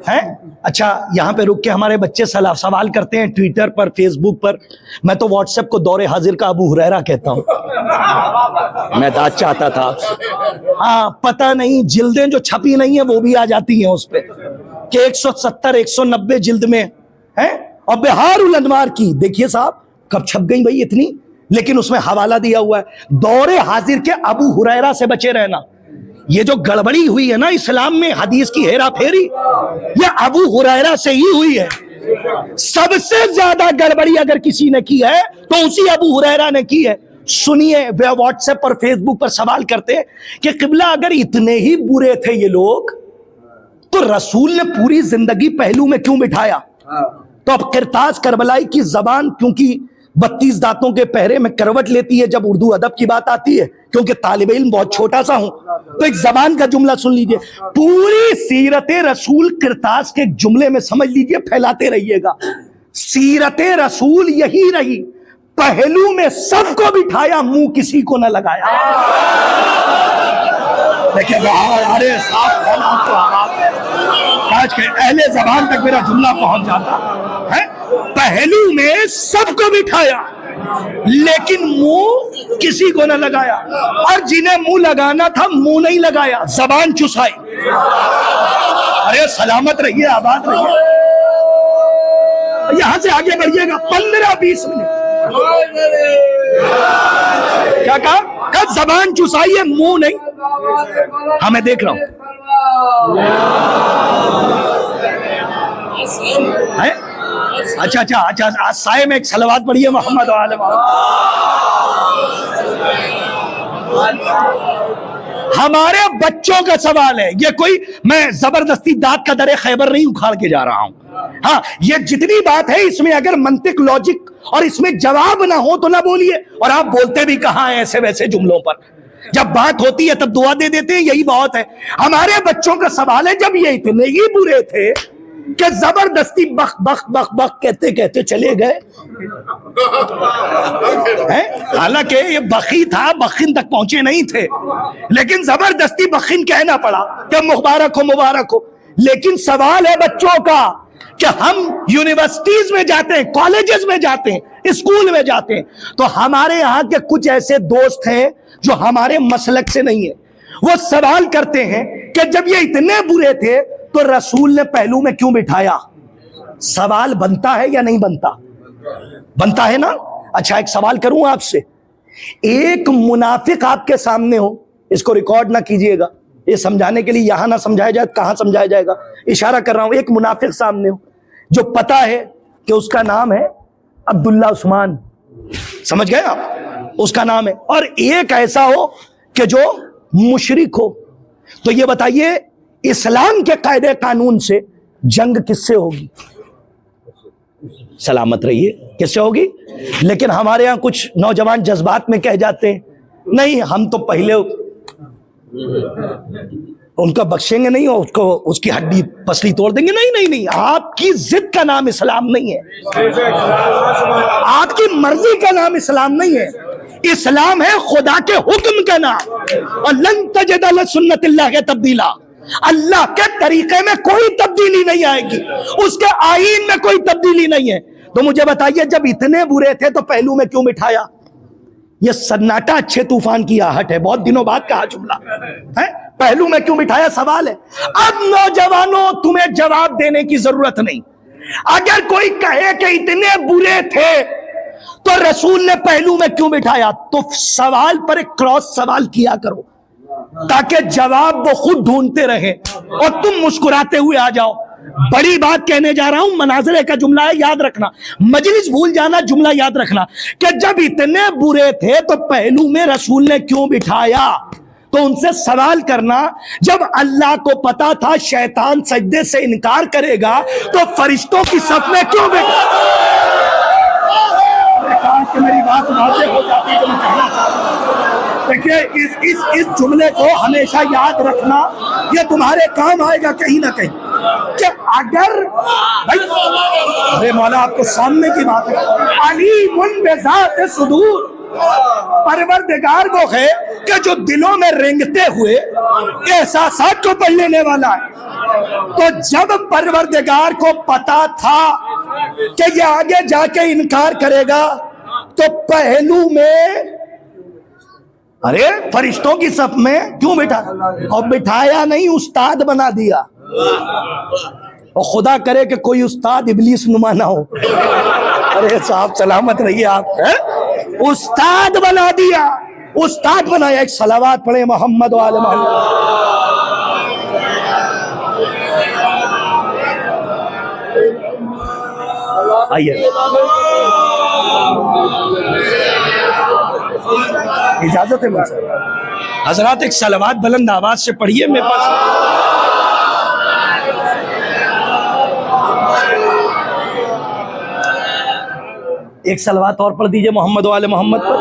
ہے۔ اچھا یہاں پہ رک کے ہمارے بچے سوال کرتے ہیں ٹویٹر پر، فیس بک پر، میں تو واٹس ایپ کو دور حاضر کا ابو ہریرہ کہتا ہوں، میں داد چاہتا تھا۔ ہاں پتہ نہیں جلدیں جو چھپی نہیں ہیں وہ بھی آ جاتی ہیں اس پہ کہ 170 190 جلد میں ہے، اور بہار الانوار کی دیکھیے صاحب کب چھپ گئی بھائی اتنی؟ لیکن اس میں حوالہ دیا ہوا ہے دور حاضر کے ابو ہریرہ سے بچے رہنا. یہ جو گڑبڑی ہوئی ہے نا اسلام میں حدیث کی ہیرا پھیری، یہ ابو ہریرہ سے ہی ہوئی ہے. سب سے زیادہ گڑبڑی اگر کسی نے کی ہے تو اسی ابو ہریرہ نے کی ہے. سنیے، وہ واٹس ایپ پر فیس بک پر سوال کرتے کہ قبلہ اگر اتنے ہی برے تھے یہ لوگ تو رسول نے پوری زندگی پہلو میں کیوں بٹھایا؟ تو اب قرطاس کربلائی کی زبان کیونکہ 32 دانتوں کے پہرے میں کروٹ لیتی ہے جب اردو ادب کی بات آتی ہے، کیونکہ طالب علم بہت چھوٹا سا ہوں، تو ایک زبان کا جملہ سن لیجئے. پوری سیرت رسول قرطاس کے ایک جملے میں سمجھ لیجئے، پھیلاتے رہیے گا. سیرت رسول یہی رہی، پہلو میں سب کو بٹھایا، منہ کسی کو نہ لگایا. دیکھیں ارے صاحب آج کے اہل زبان تک میرا جملہ پہنچ جاتا ہے. پہلو میں سب کو بٹھایا لیکن منہ کسی کو نہ لگایا، اور جنہیں منہ لگانا تھا منہ نہیں لگایا، زبان چسائی. ارے سلامت رہیے، آباد رہیے. یہاں سے آگے بڑھیے گا 15-20 منٹ. کیا کہا؟ زبان چسائی ہے، منہ نہیں. ہاں میں دیکھ رہا ہوں. اچھا سائے میں ایک صلوات پڑھیے محمد وآل محمد. ہمارے بچوں کا سوال ہے، یہ کوئی میں زبردستی دانت کا درے خیبر نہیں اکھاڑ کے جا رہا ہوں. ہاں یہ جتنی بات ہے اس میں اگر منطق، لاجک اور اس میں جواب نہ ہو تو نہ بولیے. اور آپ بولتے بھی کہاں ہیں ایسے ویسے جملوں پر؟ جب بات ہوتی ہے تب دعا دے دیتے ہیں، یہی بہت ہے. ہمارے بچوں کا سوال ہے جب یہ اتنے ہی برے تھے کہ زبردستی بخ بخ بخ بخ کہتے کہتے چلے گئے. حالانکہ یہ بخی تھا، بخن تک پہنچے نہیں تھے، لیکن زبردستی بخن کہنا پڑا کہ مبارک ہو مبارک ہو. لیکن سوال ہے بچوں کا کہ ہم یونیورسٹیز میں جاتے ہیں، کالجز میں جاتے ہیں، اسکول میں جاتے ہیں، تو ہمارے یہاں کے کچھ ایسے دوست ہیں جو ہمارے مسلک سے نہیں ہیں. وہ سوال کرتے ہیں کہ جب یہ اتنے برے تھے تو رسول نے پہلو میں کیوں بٹھایا؟ سوال بنتا ہے یا نہیں بنتا؟ بنتا ہے نا. اچھا ایک سوال کروں آپ سے، ایک منافق آپ کے سامنے ہو، اس کو ریکارڈ نہ کیجئے گا، یہ سمجھانے کے لیے یہاں نہ سمجھایا جائے کہاں سمجھایا جائے گا، اشارہ کر رہا ہوں. ایک منافق سامنے ہو جو پتا ہے کہ اس کا نام ہے عبداللہ عثمان، سمجھ گئے آپ؟ اس کا نام ہے. اور ایک ایسا ہو کہ جو مشرک ہو، تو یہ بتائیے اسلام کے قاعدے قانون سے جنگ کس سے ہوگی؟ سلامت رہیے، کس سے ہوگی؟ لیکن ہمارے ہاں کچھ نوجوان جذبات میں کہہ جاتے ہیں نہیں ہم تو پہلے ان کا بخشیں گے نہیں، اس کو اس کی ہڈی پسلی توڑ دیں گے. نہیں، آپ کی ضد کا نام اسلام نہیں ہے، آپ کی مرضی کا نام اسلام نہیں ہے. اسلام ہے خدا کے حکم کا نام. اور لن تجد لسنت اللہ تبدیلا، اللہ کے طریقے میں کوئی تبدیلی نہیں آئے گی، اس کے آئین میں کوئی تبدیلی نہیں ہے. تو مجھے بتائیے جب اتنے برے تھے تو پہلو میں کیوں بٹھایا؟ یہ سناٹا اچھے طوفان کی آہٹ ہے، بہت دنوں بعد کہا جملہ ہے. پہلو میں کیوں بٹھایا سوال ہے. اب نوجوانوں تمہیں جواب دینے کی ضرورت نہیں. اگر کوئی کہے کہ اتنے برے تھے تو رسول نے پہلو میں کیوں بٹھایا، تو سوال پر ایک کراس سوال کیا کرو تاکہ جواب وہ خود ڈھونڈتے رہے اور تم مسکراتے ہوئے آ جاؤ. بڑی بات کہنے جا رہا ہوں، مناظرے کا جملہ ہے، یاد رکھنا. مجلس بھول جانا، جملہ یاد رکھنا کہ جب اتنے برے تھے تو پہلو میں رسول نے کیوں بٹھایا. تو ان سے سوال کرنا، جب اللہ کو پتا تھا شیطان سجدے سے انکار کرے گا تو فرشتوں کی صف میں کیوں بٹھایا؟ کہ میری بات واضح ہو جاتی ہے جو میں کہنا چاہتا ہوں. دیکھیے اس جملے کو ہمیشہ یاد رکھنا، یہ تمہارے کام آئے گا کہیں نہ کہیں. کہ اگر ارے مولا آپ کو سامنے کی بات ہے، علیم بذات صدور، پروردگار وہ ہے کہ جو دلوں میں رینگتے ہوئے احساسات کو پڑھ لینے والا ہے. تو جب پروردگار کو پتا تھا کہ یہ آگے جا کے انکار کرے گا تو پہلو میں ارے فرشتوں کی صف میں کیوں بٹھا؟ اور بٹھایا نہیں، استاد بنا دیا. اور خدا کرے کہ کوئی استاد ابلیس نما نہ ہو. ارے صاحب سلامت رہیے آپ ہیں؟ استاد بنا دیا، استاد بنایا. ایک صلوات پڑھے محمد و آل محمد. آئیے اجازت ہے مجھ سے حضرات، ایک صلوات بلند آواز سے پڑھیے. میرے پاس ایک صلوات اور پڑھ دیجئے محمد و آل محمد پر.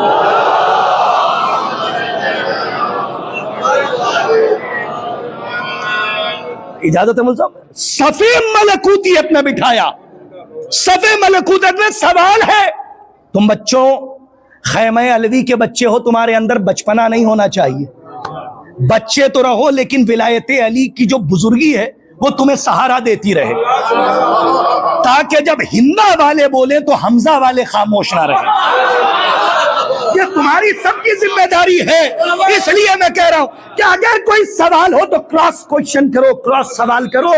اجازت ہے مجھ سے. صفِ ملکوتیت میں بٹھایا. صفِ ملکوتیت میں سوال ہے. تم بچوں خیمہ علوی کے بچے ہو، تمہارے اندر بچپنا نہیں ہونا چاہیے. بچے تو رہو لیکن ولایت علی کی جو بزرگی ہے وہ تمہیں سہارا دیتی رہے، تاکہ جب ہندا والے بولیں تو حمزہ والے خاموش نہ رہے. یہ تمہاری سب کی ذمہ داری ہے. اس لیے میں کہہ رہا ہوں کہ اگر کوئی سوال ہو تو کراس کوشچن کرو، کراس سوال کرو،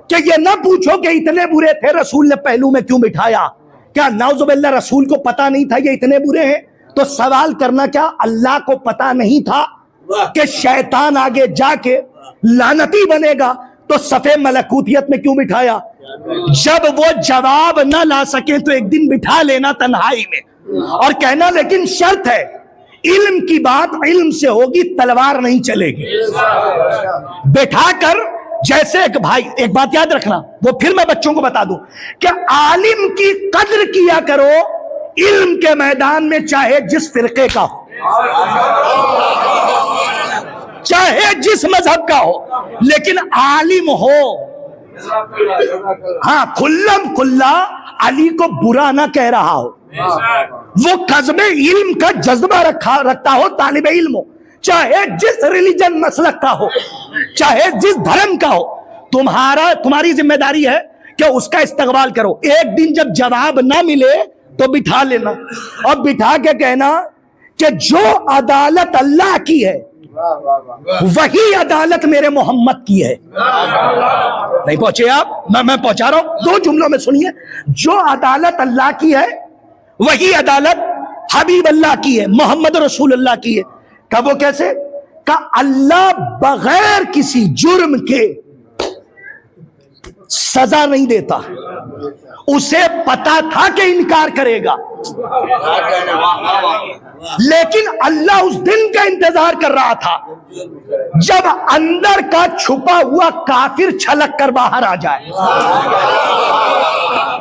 کہ یہ نہ پوچھو کہ اتنے برے تھے رسول نے پہلو میں کیوں بٹھایا. کیا نعوذ باللہ رسول کو پتا نہیں تھا یہ اتنے برے ہیں؟ تو سوال کرنا کیا اللہ کو پتا نہیں تھا کہ شیطان آگے جا کے لعنتی بنے گا؟ تو صفِ ملکوتیت میں کیوں بٹھایا؟ جب وہ جواب نہ لا سکے تو ایک دن بٹھا لینا تنہائی میں اور کہنا لیکن شرط ہے علم کی بات علم سے ہوگی، تلوار نہیں چلے گی. بٹھا کر جیسے ایک بھائی، ایک بات یاد رکھنا، وہ پھر میں بچوں کو بتا دوں کہ عالم کی قدر کیا کرو علم کے میدان میں، چاہے جس فرقے کا ہو، چاہے جس مذہب کا ہو، لیکن عالم ہو. ہاں کھلم کھلا علی کو برا نہ کہہ رہا ہو، وہ قصب علم کا جذبہ رکھتا ہو، طالب علم ہو، چاہے جس ریلیجن مسلک کا ہو، چاہے جس دھرم کا ہو. تمہاری ذمہ داری ہے کہ اس کا استقبال کرو. ایک دن جب جواب نہ ملے تو بٹھا لینا اور بٹھا کے کہنا کہ جو عدالت اللہ کی ہے وہی عدالت میرے محمد کی ہے. نہیں پہنچے آپ؟ میں پہنچا رہا ہوں، 2 جملوں میں سنیے. جو عدالت اللہ کی ہے وہی عدالت حبیب اللہ کی ہے، محمد رسول اللہ کی ہے. کہ وہ کیسے؟ کہ اللہ بغیر کسی جرم کے سزا نہیں دیتا. اسے پتا تھا کہ انکار کرے گا، لیکن اللہ اس دن کا انتظار کر رہا تھا جب اندر کا چھپا ہوا کافر چھلک کر باہر آ جائے.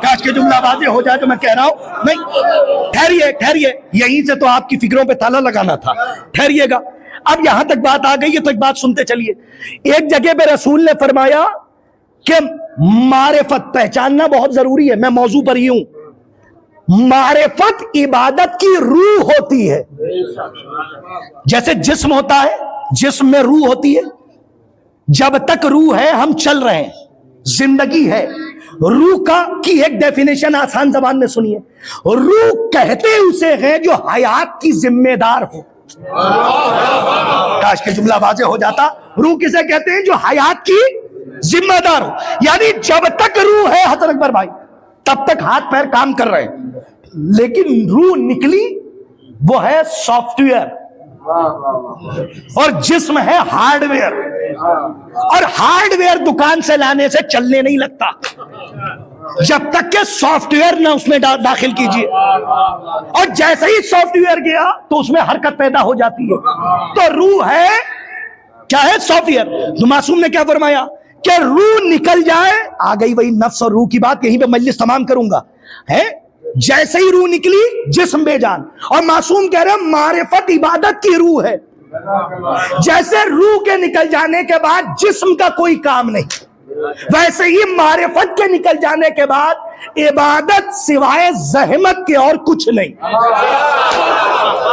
کاش کے جملہ واضح ہو جائے تو میں کہہ رہا ہوں. نہیں ٹھہریے، یہیں سے تو آپ کی فکروں پہ تالا لگانا تھا. ٹھہریے گا. اب یہاں تک بات آ گئی ہے تو ایک بات سنتے چلیے. ایک جگہ پہ رسول نے فرمایا کہ معرفت پہچاننا بہت ضروری ہے. میں موضوع پر ہی ہوں. معرفت عبادت کی روح ہوتی ہے. جیسے جسم ہوتا ہے، جسم میں روح ہوتی ہے. جب تک روح ہے ہم چل رہے ہیں، زندگی ہے. روح کی ایک ڈیفینیشن آسان زبان میں سنیے. روح کہتے اسے ہیں جو حیات کی ذمہ دار ہو. کاش کے جملہ واضح ہو جاتا. روح کسے کہتے ہیں؟ جو حیات کی ذمہ دار ہو. یعنی جب تک روح ہے حسن اکبر بھائی تب تک ہاتھ پیر کام کر رہے ہیں، لیکن روح نکلی وہ ہے سافٹ ویئر اور جسم ہے ہارڈ ویئر. اور ہارڈ ویئر دکان سے لانے سے چلنے نہیں لگتا جب تک کہ سافٹ ویئر نہ اس میں داخل کیجیے. اور جیسے ہی سافٹ ویئر گیا تو اس میں حرکت پیدا ہو جاتی ہے. تو روح ہے کیا ہے؟ Soft where. تو معصوم نے کیا فرمایا کہ روح نکل جائے. آ گئی وہی نفس اور روح کی بات، یہیں پہ مجلس تمام کروں گا. ہے جیسے ہی روح نکلی جسم بے جان. اور معصوم کہہ رہے ہیں معرفت عبادت کی روح ہے. جیسے روح کے نکل جانے کے بعد جسم کا کوئی کام نہیں، ویسے ہی معرفت کے نکل جانے کے بعد عبادت سوائے زحمت کے اور کچھ نہیں.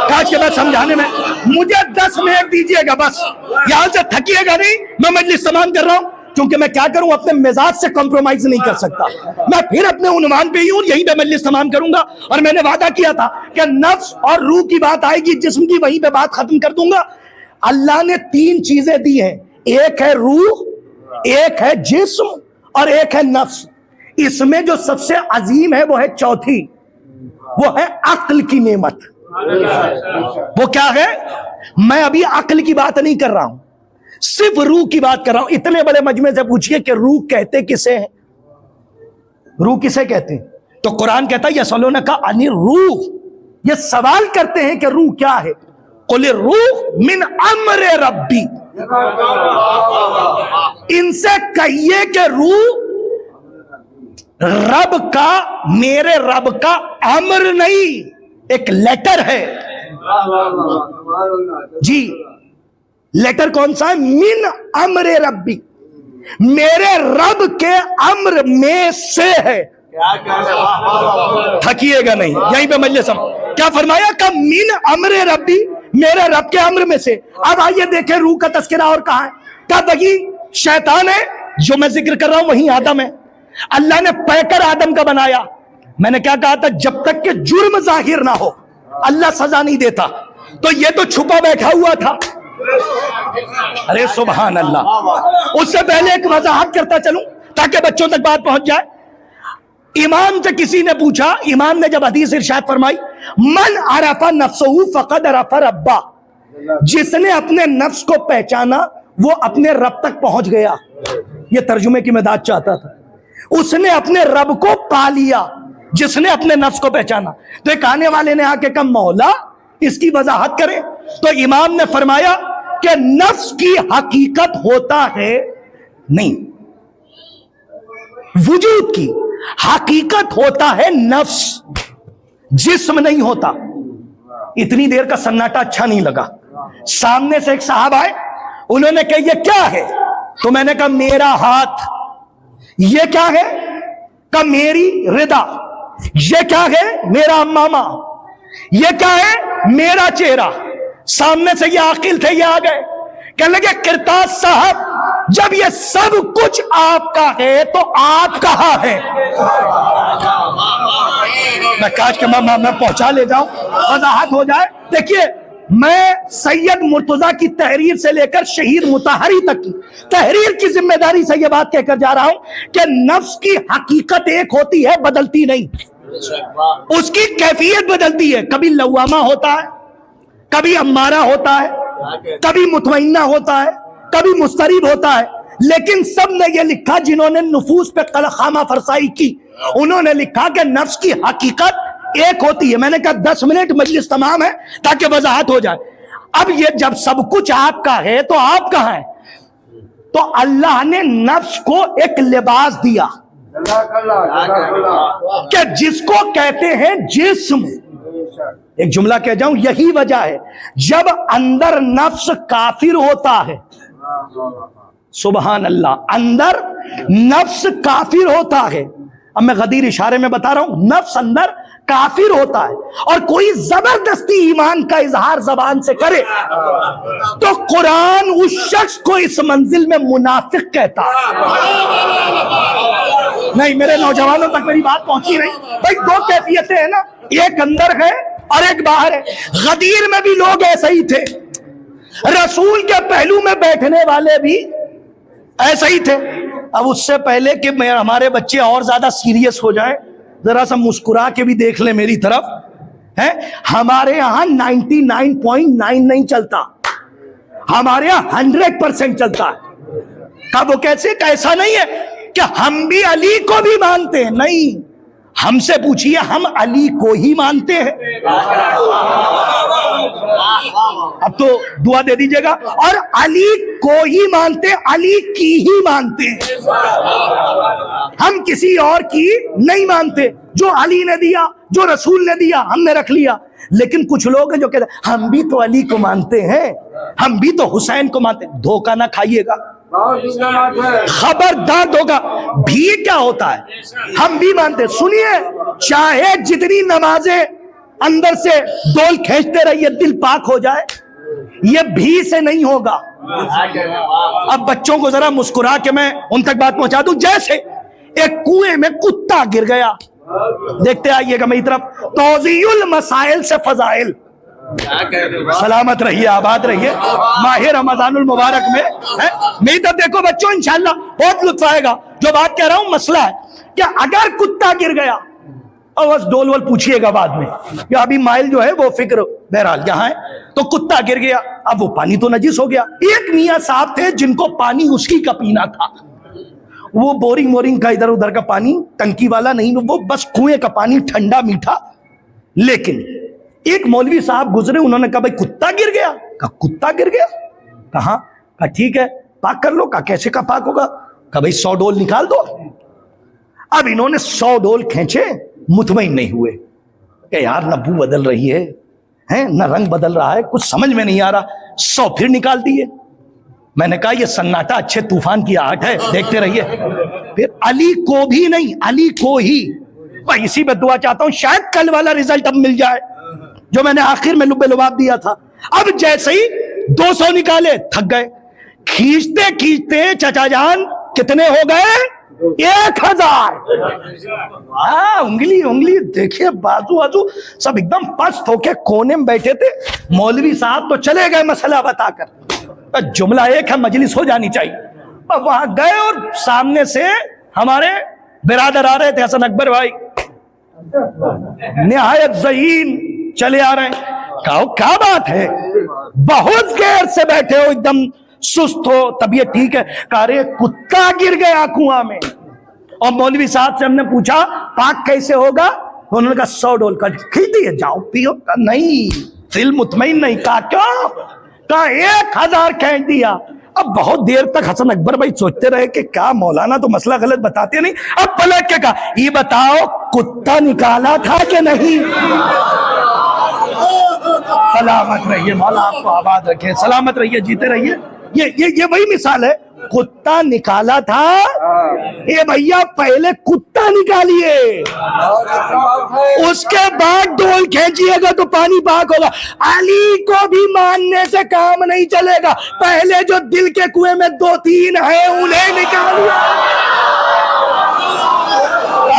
کاش کے بعد سمجھانے میں مجھے 10 منٹ دیجیے گا بس. یہاں سے تھکیے گا نہیں. میں مجلس تمام کر رہا ہوں کیونکہ میں کیا کروں، اپنے مزاج سے کمپرومائز نہیں کر سکتا. میں پھر اپنے عنوان پہ ہی ہوں، یہیں پہ مجلس تمام کروں گا. اور میں نے وعدہ کیا تھا کہ نفس اور روح کی بات آئے گی، جسم کی وہیں پہ بات ختم کر دوں گا. اللہ نے 3 چیزیں دی ہیں. ایک ہے روح، ایک ہے جسم اور ایک ہے نفس. اس میں جو سب سے عظیم ہے وہ ہے چوتھی، وہ ہے عقل کی نعمت. وہ کیا ہے؟ میں ابھی عقل کی بات نہیں کر رہا ہوں, صرف روح کی بات کر رہا ہوں. اتنے بڑے مجمع سے پوچھئے کہ روح کہتے کسے ہیں؟ روح کسے کہتے ہیں؟ تو قرآن کہتا ہے یسألونک عن الروح, یہ سوال کرتے ہیں کہ روح کیا ہے. قل الروح من امر ربی, ان سے کہیے کہ روح رب کا, میرے رب کا امر نہیں, ایک لیٹر ہے. جی لیٹر کون سا ہے؟ من امر ربی, میرے رب کے امر میں سے ہے. تھکیے گا نہیں, یہیں پہ مجلس ہم کیا فرمایا کہ من امر ربی, میرے رب کے امر میں سے. اب آئیے دیکھیں روح کا تذکرہ اور کہاں ہے. کہا وہی شیطان ہے جو میں ذکر کر رہا ہوں, وہی آدم ہے. اللہ نے پیکر آدم کا بنایا. میں نے کیا کہا تھا؟ جب تک کہ جرم ظاہر نہ ہو اللہ سزا نہیں دیتا. تو یہ تو چھپا بیٹھا ہوا تھا. ارے سبحان اللہ. اس سے پہلے ایک وضاحت کرتا چلوں تاکہ بچوں تک بات پہنچ جائے. امام سے کسی نے پوچھا, امام نے جب حدیث ارشاد فرمائی من عرف نفسہ فقد عرف ربہ, جس نے اپنے نفس کو پہچانا وہ اپنے رب تک پہنچ گیا. یہ ترجمے کی مداد چاہتا تھا. اس نے اپنے رب کو پا لیا جس نے اپنے نفس کو پہچانا. تو ایک آنے والے نے آ کے کہا مولا اس کی وضاحت کرے. تو امام نے فرمایا کہ نفس کی حقیقت ہوتا ہے نہیں, وجود کی حقیقت ہوتا ہے نفس, جسم نہیں ہوتا. اتنی دیر کا سناٹا اچھا نہیں لگا. سامنے سے ایک صاحب آئے, انہوں نے کہا یہ کیا ہے؟ تو میں نے کہا میرا ہاتھ. یہ کیا ہے؟ کہ میری ردا. یہ کیا ہے؟ میرا امامہ. یہ کیا ہے؟ میرا چہرہ. سامنے سے یہ عاقل تھے, یہ آ گئے کہنے لگے کرتاز صاحب جب یہ سب کچھ آپ کا ہے تو آپ کہاں ہے؟ میں کاش کہ میں پہنچا لے جاؤں, وضاحت ہو جائے. دیکھیے میں سید مرتضیٰ کی تحریر سے لے کر شہید مطہری تک کی تحریر کی ذمہ داری سے یہ بات کہہ کر جا رہا ہوں کہ نفس کی حقیقت ایک ہوتی ہے, بدلتی نہیں. اس کی کیفیت بدلتی ہے. کبھی لوامہ ہوتا ہے, کبھی امارہ ہوتا ہے, کبھی مطمئنہ ہوتا ہے, کبھی مستریب ہوتا ہے. لیکن سب نے یہ لکھا جنہوں نے نفوس پہ خامہ فرسائی کی, انہوں نے لکھا کہ نفس کی حقیقت ایک ہوتی ہے. میں نے کہا 10 منٹ مجلس تمام ہے تاکہ وضاحت ہو جائے. اب یہ جب سب کچھ آپ کا ہے تو آپ کہاں ہیں؟ تو اللہ نے نفس کو ایک لباس دیا کہ جس کو کہتے ہیں جسم. ایک جملہ کہہ جاؤں, یہی وجہ ہے جب اندر نفس کافر ہوتا ہے, سبحان اللہ, اندر نفس کافر ہوتا ہے. اب میں غدیر اشارے میں بتا رہا ہوں, نفس اندر کافر ہوتا ہے اور کوئی زبردستی ایمان کا اظہار زبان سے کرے تو قرآن اس شخص کو اس منزل میں منافق کہتا ہے. نہیں میرے نوجوانوں تک میری بات پہنچی نہیں. بھائی دو کیفیتیں ہیں نا, ایک اندر ہے اور ایک باہر ہے. غدیر میں بھی لوگ ایسے ہی تھے, رسول کے پہلو میں بیٹھنے والے بھی ایسے ہی تھے. اب اس سے پہلے کہ ہمارے بچے اور زیادہ سیریس ہو جائیں, ذرا سا مسکرا کے بھی دیکھ لیں میری طرف. ہے ہمارے یہاں 99.9 نہیں چلتا, ہمارے یہاں 100% چلتا ہے. کب وہ کیسے؟ ایسا نہیں ہے کہ ہم بھی علی کو بھی مانتے ہیں, نہیں, ہم سے پوچھئے ہم علی کو ہی مانتے ہیں. اب تو دعا دے دیجئے گا. اور علی کو ہی مانتے, علی کی ہی مانتے ہیں, ہم کسی اور کی نہیں مانتے. جو علی نے دیا, جو رسول نے دیا, ہم نے رکھ لیا. لیکن کچھ لوگ ہیں جو کہتے ہیں ہم بھی تو علی کو مانتے ہیں, ہم بھی تو حسین کو مانتے ہیں. دھوکہ نہ کھائیے گا, خبردار. دھوکہ بھی کیا ہوتا ہے؟ ہم بھی مانتے ہیں. سنیے, چاہے جتنی نمازیں اندر سے ڈول کھینچتے رہیے, دل پاک ہو جائے, یہ بھی سے نہیں ہوگا. اب بچوں کو ذرا مسکرا کے میں ان تک بات پہنچا دوں. جیسے ایک کنویں میں کتا گر گیا, دیکھتے آئیے گا میری طرف, توضیح المسائل سے فضائل. سلامت رہیے, آباد رہیے. ماہ رمضان المبارک میں میری طرف دیکھو بچوں, انشاءاللہ بہت لطف آئے گا. جو بات کہہ رہا ہوں مسئلہ ہے کہ اگر کتا گر گیا اور بس ڈول وول پوچھیے گا بعد میں، یا ابھی مائل جو ہے وہ فکر بہرحال یہاں ہے. تو کتا گر گیا، اب وہ پانی تو نجس ہو گیا. ایک میاں صاحب تھے جن کو پانی اسی کا پینا تھا، وہ بورنگ وورنگ کا ادھر ادھر کا پانی ٹنکی والا نہیں، وہ بس کنویں کا پانی ٹھنڈا میٹھا. لیکن ایک مولوی صاحب گزرے، انہوں نے کہا بھائی کتا گر گیا. کہا کتا گر گیا؟ کہاں؟ کہا ٹھیک ہے پاک کر لو. کہا کیسے کا پاک ہوگا؟ کہا بھائی 100 ڈول نکال دو. اب انہوں نے 100 ڈول کھینچے، مطمئن نہیں ہوئے کہ یار نہ بو بدل رہی ہے نہ رنگ بدل رہا ہے، کچھ سمجھ میں نہیں آ رہا. 100 پھر نکال دیے. میں نے کہا یہ سناٹا اچھے طوفان کی آہٹ ہے، دیکھتے رہیے. پھر علی کو بھی نہیں، علی کو ہی. بھائی اسی میں دعا چاہتا ہوں شاید کل والا رزلٹ اب مل جائے جو میں نے آخر میں لب لباب دیا تھا. اب جیسے ہی 200 نکالے تھک گئے. کھینچتے کھینچتے چچا جان کتنے ہو گئے؟ 1000. انگلی دیکھیے، بازو سب ایک دم پست ہو کے کونے میں بیٹھے تھے. مولوی صاحب تو چلے گئے مسئلہ بتا کر، جملہ ایک ہے مجلس ہو جانی چاہیے. وہاں گئے اور سامنے سے ہمارے برادر آ رہے تھے، حسن اکبر بھائی نہایت ذہین چلے آ رہے ہیں. کہو کیا بات ہے، بہت دیر سے بیٹھے ہو، ایک دم سست ہو، طبیعت ٹھیک ہے؟ کہا رے کتا گر گیا کنواں میں. اور مولوی صاحب سے ہم نے پوچھا پاک کیسے ہوگا؟ انہوں نے کہا 100 ڈول کا کھیتی ہے، جاؤ پیو. کہا نہیں، دل مطمئن نہیں. کہا کیوں؟ کہا 1000 کھینچ دیا. اب بہت دیر تک حسن اکبر بھائی سوچتے رہے کہ کیا مولانا تو مسئلہ غلط بتاتے نہیں. اب پلٹ کے کہا یہ بتاؤ کتا نکالا تھا کہ نہیں؟ سلامت رہیے، مولا آپ کو آباد رکھے، سلامت رہیے، جیتے رہیے. یہ وہی مثال ہے، کتا نکالا تھا. اے بھیا پہلے کتا نکالیے، اس کے بعد ڈول کھینچیے گا تو پانی پاک ہوگا. علی کو بھی ماننے سے کام نہیں چلے گا، پہلے جو دل کے کنویں میں 2-3 ہیں انہیں نکالیے.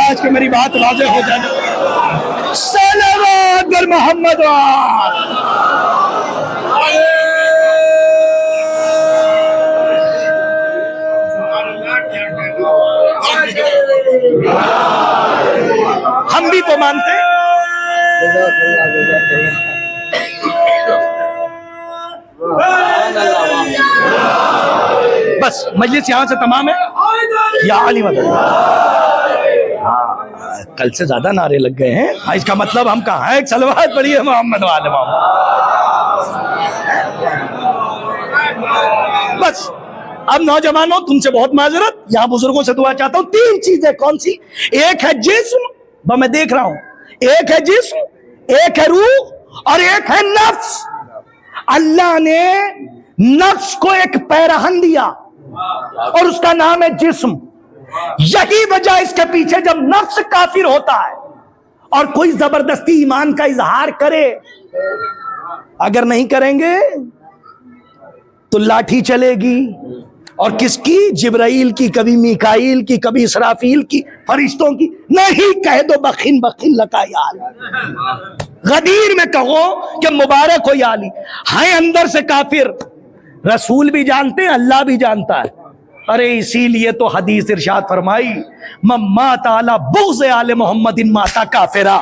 آج کی میری بات واضح ہو جائے. صلوات بر محمد. ہم بھی تو مانتے ہیں. بس مجلس یہاں سے تمام ہے. یا علی مدد. کل سے زیادہ نعرے لگ گئے ہیں. اس کا مطلب ہم کہاں ہیں؟ ایک صلوات پڑھیے محمد والے محمد. بس اب نوجوانوں تم سے بہت معذرت، یہاں بزرگوں سے دعا چاہتا ہوں. 3 چیزیں کون سی؟ ایک ہے جسم، میں دیکھ رہا ہوں، ایک ہے جسم، ایک ہے روح، اور ایک ہے نفس. اللہ نے نفس کو ایک پیرہن دیا اور اس کا نام ہے جسم. یہی وجہ اس کے پیچھے جب نفس کافر ہوتا ہے اور کوئی زبردستی ایمان کا اظہار کرے، اگر نہیں کریں گے تو لاٹھی چلے گی. اور کس کی؟ جبرائیل کی، کبھی میکائیل کی، کبھی اسرافیل کی، فرشتوں کی. نہیں کہہ دو بخن بخن لکا یا علی. غدیر میں کہو کہ مبارک ہو یا علی. ہیں اندر سے کافر، رسول بھی جانتے ہیں، اللہ بھی جانتا ہے. ارے اسی لیے تو حدیث ارشاد فرمائی من مات علی بغض آل محمد ماتا کافرا.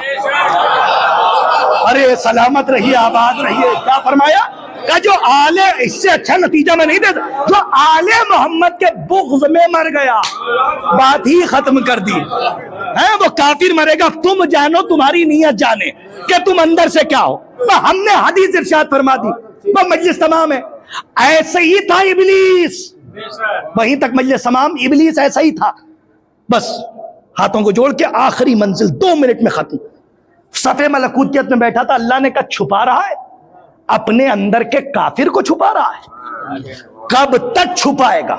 ارے سلامت رہیے، آباد رہیے. کیا فرمایا؟ کہ جو آل، اس سے اچھا نتیجہ میں نہیں دیتا، جو آل محمد کے بغض میں مر گیا، بات ہی ختم کر دی ہے، وہ کافر مرے گا. تم جانو، تمہاری نیت جانے کہ تم اندر سے کیا ہو. ہم نے حدیث ارشاد فرما دی، وہ مجلس تمام ہے. ایسے ہی تھا ابلیس، وہیں تک مجلس تمام. ابلیس ایسا ہی تھا، بس ہاتھوں کو جوڑ کے آخری منزل 2 منٹ میں ختم. صفے ملکوتیت میں بیٹھا تھا. اللہ نے کہا چھپا رہا ہے، اپنے اندر کے کافر کو چھپا رہا ہے. کب تک چھپائے گا؟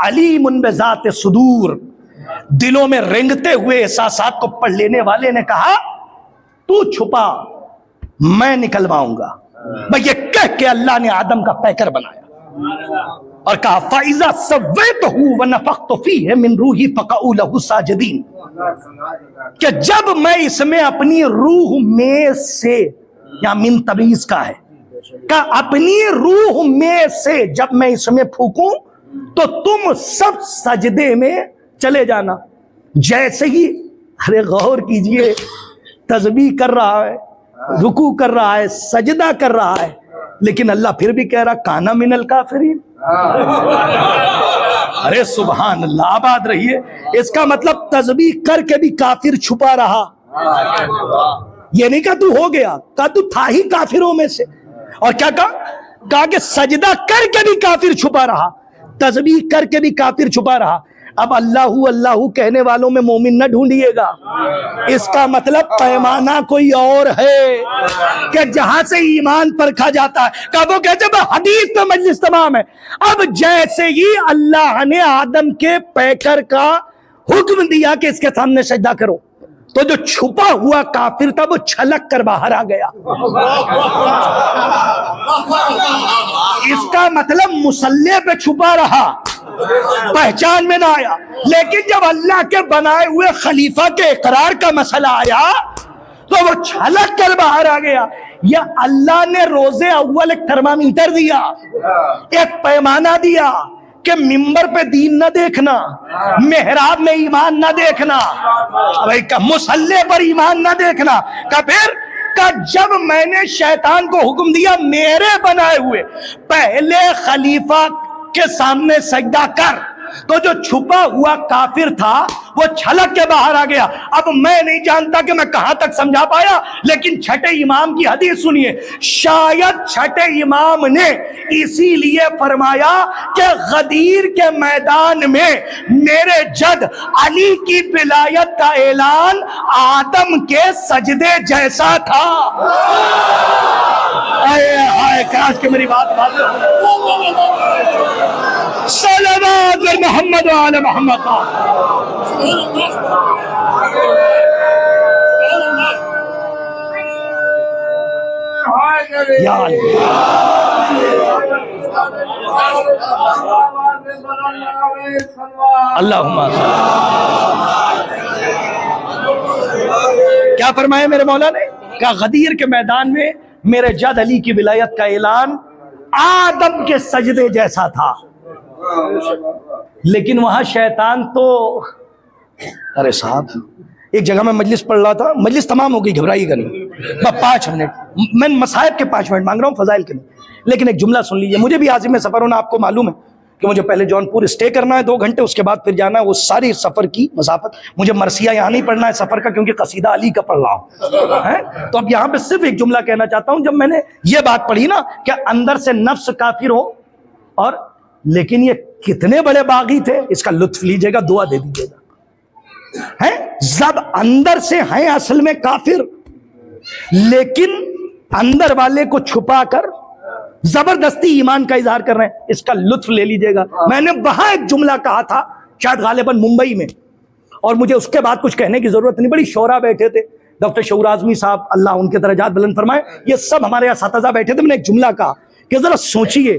علیم بذات صدور. دلوں میں رنگتے ہوئے احساسات کو پڑھ لینے والے نے کہا تو چھپا، میں نکلواؤں گا. بھئی یہ کہہ کے اللہ نے آدم کا پیکر بنایا اور کہا فَإِذَا سَوَّيْتُهُ وَنَفَخْتُ فِيهِ مِنْ رُوحِي فَقَعُوا لَهُ سَاجِدِينَ. کہ جب میں اس میں اپنی روح میں سے، یا من تمیز کا ہے، کہ اپنی روح میں سے جب میں اس میں پھونکوں تو تم سب سجدے میں چلے جانا. جیسے ہی ارے غور کیجئے، تسبیح کر رہا ہے، رکوع کر رہا ہے، سجدہ کر رہا ہے، لیکن اللہ پھر بھی کہہ رہا کانا من الکافرین۔ ارے سبحان اللہ، آباد رہیے۔ اس کا مطلب تسبیح کر کے بھی کافر چھپا رہا، یہ نہیں کہا تو ہو گیا، کہا تو تھا ہی کافروں میں سے۔ اور کیا کہا کہ سجدہ کر کے بھی کافر چھپا رہا، تسبیح کر کے بھی کافر چھپا رہا۔ اب اللہ اللہ کہنے والوں میں مومن نہ ڈھونڈیے گا، اس کا مطلب پیمانہ کوئی اور ہے کہ جہاں سے ایمان پرکھا جاتا ہے۔ کہ وہ کہتے ہیں حدیث تو مجلس تمام ہے۔ اب جیسے ہی اللہ نے آدم کے پیکر کا حکم دیا کہ اس کے سامنے سجدہ کرو، تو جو چھپا ہوا کافر تھا وہ چھلک کر باہر آ گیا۔ اس کا مطلب مصلی پہ چھپا رہا، پہچان میں نہ آیا، لیکن جب اللہ کے بنائے ہوئے خلیفہ کے اقرار کا مسئلہ آیا تو وہ چھلک کر باہر آ گیا۔ یا اللہ نے روز اول ایک تھرمامیٹر دیا، ایک پیمانہ دیا کہ ممبر پہ دین نہ دیکھنا، محراب میں ایمان نہ دیکھنا، مصلی پر ایمان نہ دیکھنا۔ کہ پھر جب میں نے شیطان کو حکم دیا میرے بنائے ہوئے پہلے خلیفہ کے سامنے سجدہ کر، تو جو چھپا ہوا کافر تھا وہ چھلک کے باہر آ گیا۔ اب میں نہیں جانتا کہ میں کہاں تک سمجھا پایا، لیکن چھٹے امام کی حدیث سنیے۔ شاید چھٹے امام نے اسی لیے فرمایا کہ غدیر کے میدان میں میرے جد علی کی ولایت کا اعلان آدم کے سجدے جیسا تھا۔ کاش کہ میری بات صلوات محمد وعلی محمد۔ یا اللہم کیا فرمایا میرے مولا نے؟ کہا غدیر کے میدان میں میرے جد علی کی ولایت کا اعلان آدم کے سجدے جیسا تھا۔ لیکن وہاں شیطان تو، ارے صاحب ایک جگہ میں مجلس پڑھ رہا تھا، مجلس تمام ہو گئی، گھبرائیے گا نہیں، میں 5 منٹ، میں مصائب کے 5 منٹ مانگ رہا ہوں، فضائل کے نہیں، لیکن ایک جملہ سن لیجیے۔ مجھے بھی عازم سفر ہونا، آپ کو معلوم ہے کہ مجھے پہلے جونپور اسٹے کرنا ہے 2 گھنٹے، اس کے بعد پھر جانا ہے، وہ ساری سفر کی مسافت مجھے مرثیہ یہاں نہیں پڑھنا ہے سفر کا، کیونکہ قصیدہ علی کا پڑھ رہا ہوں۔ تو اب یہاں پہ صرف ایک جملہ کہنا چاہتا ہوں۔ جب میں نے یہ بات پڑھی نا کہ اندر سے نفس کافر ہو، اور لیکن یہ کتنے بڑے باغی تھے، اس کا لطف لیجئے گا، دعا دے دیجئے گا۔ جب اندر سے ہیں اصل میں کافر، لیکن اندر والے کو چھپا کر زبردستی ایمان کا اظہار کر رہے ہیں، اس کا لطف لے لیجئے گا۔ میں نے وہاں ایک جملہ کہا تھا، شاید غالباً ممبئی میں، اور مجھے اس کے بعد کچھ کہنے کی ضرورت نہیں، بڑی شورا بیٹھے تھے، ڈاکٹر شعور اعظمی صاحب اللہ ان کے درجات بلند فرمائے، یہ سب ہمارے اساتذہ بیٹھے تھے۔ میں نے ایک جملہ کہا کہ ذرا سوچئے،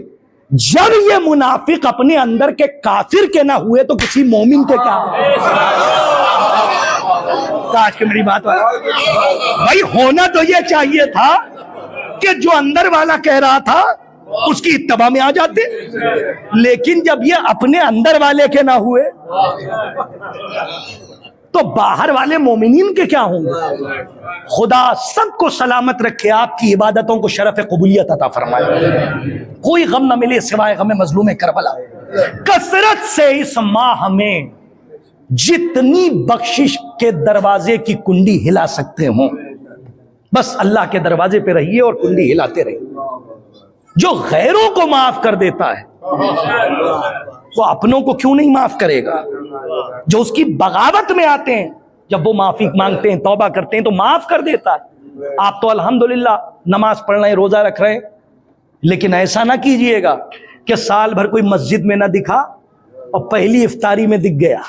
جب یہ منافق اپنے اندر کے کافر کے نہ ہوئے تو کسی مومن کے کیا ہوئے؟ آج کے میری بات بھائی ہونا تو یہ چاہیے تھا کہ جو اندر والا کہہ رہا تھا اس کی اتباع میں آ جاتے، لیکن جب یہ اپنے اندر والے کے نہ ہوئے تو باہر والے مومنین کے کیا ہوں گے؟ خدا سب کو سلامت رکھے، آپ کی عبادتوں کو شرف قبولیت عطا فرمائے، کوئی غم نہ ملے سوائے غم مظلوم کربلا۔ کثرت سے اس ماہ میں جتنی بخشش کے دروازے کی کنڈی ہلا سکتے ہوں، بس اللہ کے دروازے پہ رہیے اور کنڈی ہلاتے رہیے۔ جو غیروں کو معاف کر دیتا ہے وہ اپنوں کو کیوں نہیں معاف کرے گا؟ جو اس کی بغاوت میں آتے ہیں، جب وہ معافی مانگتے ہیں، توبہ کرتے ہیں، تو معاف کر دیتا ہے۔ آپ تو الحمدللہ نماز پڑھ رہے ہیں، روزہ رکھ رہے ہیں، لیکن ایسا نہ کیجئے گا کہ سال بھر کوئی مسجد میں نہ دکھا اور پہلی افطاری میں دکھ گیا۔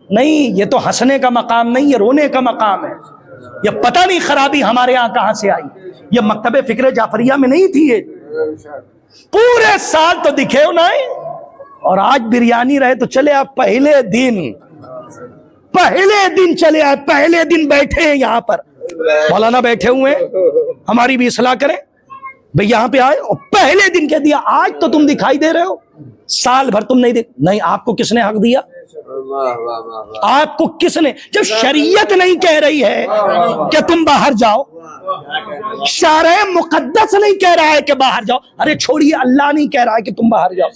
نہیں، یہ تو ہنسنے کا مقام نہیں، یہ رونے کا مقام ہے۔ یہ پتہ نہیں خرابی ہمارے ہاں کہاں سے آئی، یہ مکتب فکر جعفریہ میں نہیں تھی، یہ پورے سال تو دکھے ہو نہیں، اور آج بریانی رہے تو چلے آپ پہلے دن چلے آئے، پہلے دن بیٹھے ہیں یہاں پر، مولانا بیٹھے ہوئے ہیں، ہماری بھی اصلاح کریں بھئی، یہاں پہ آئے اور پہلے دن کہہ دیا آج تو تم دکھائی دے رہے ہو، سال بھر تم نہیں آپ کو کس نے حق دیا؟ آپ کو کس نے، جب شریعت نہیں کہہ رہی ہے کہ تم باہر جاؤ، شارع مقدس نہیں کہہ رہا ہے کہ باہر جاؤ، ارے چھوڑیے، اللہ نہیں کہہ رہا ہے کہ تم باہر جاؤ،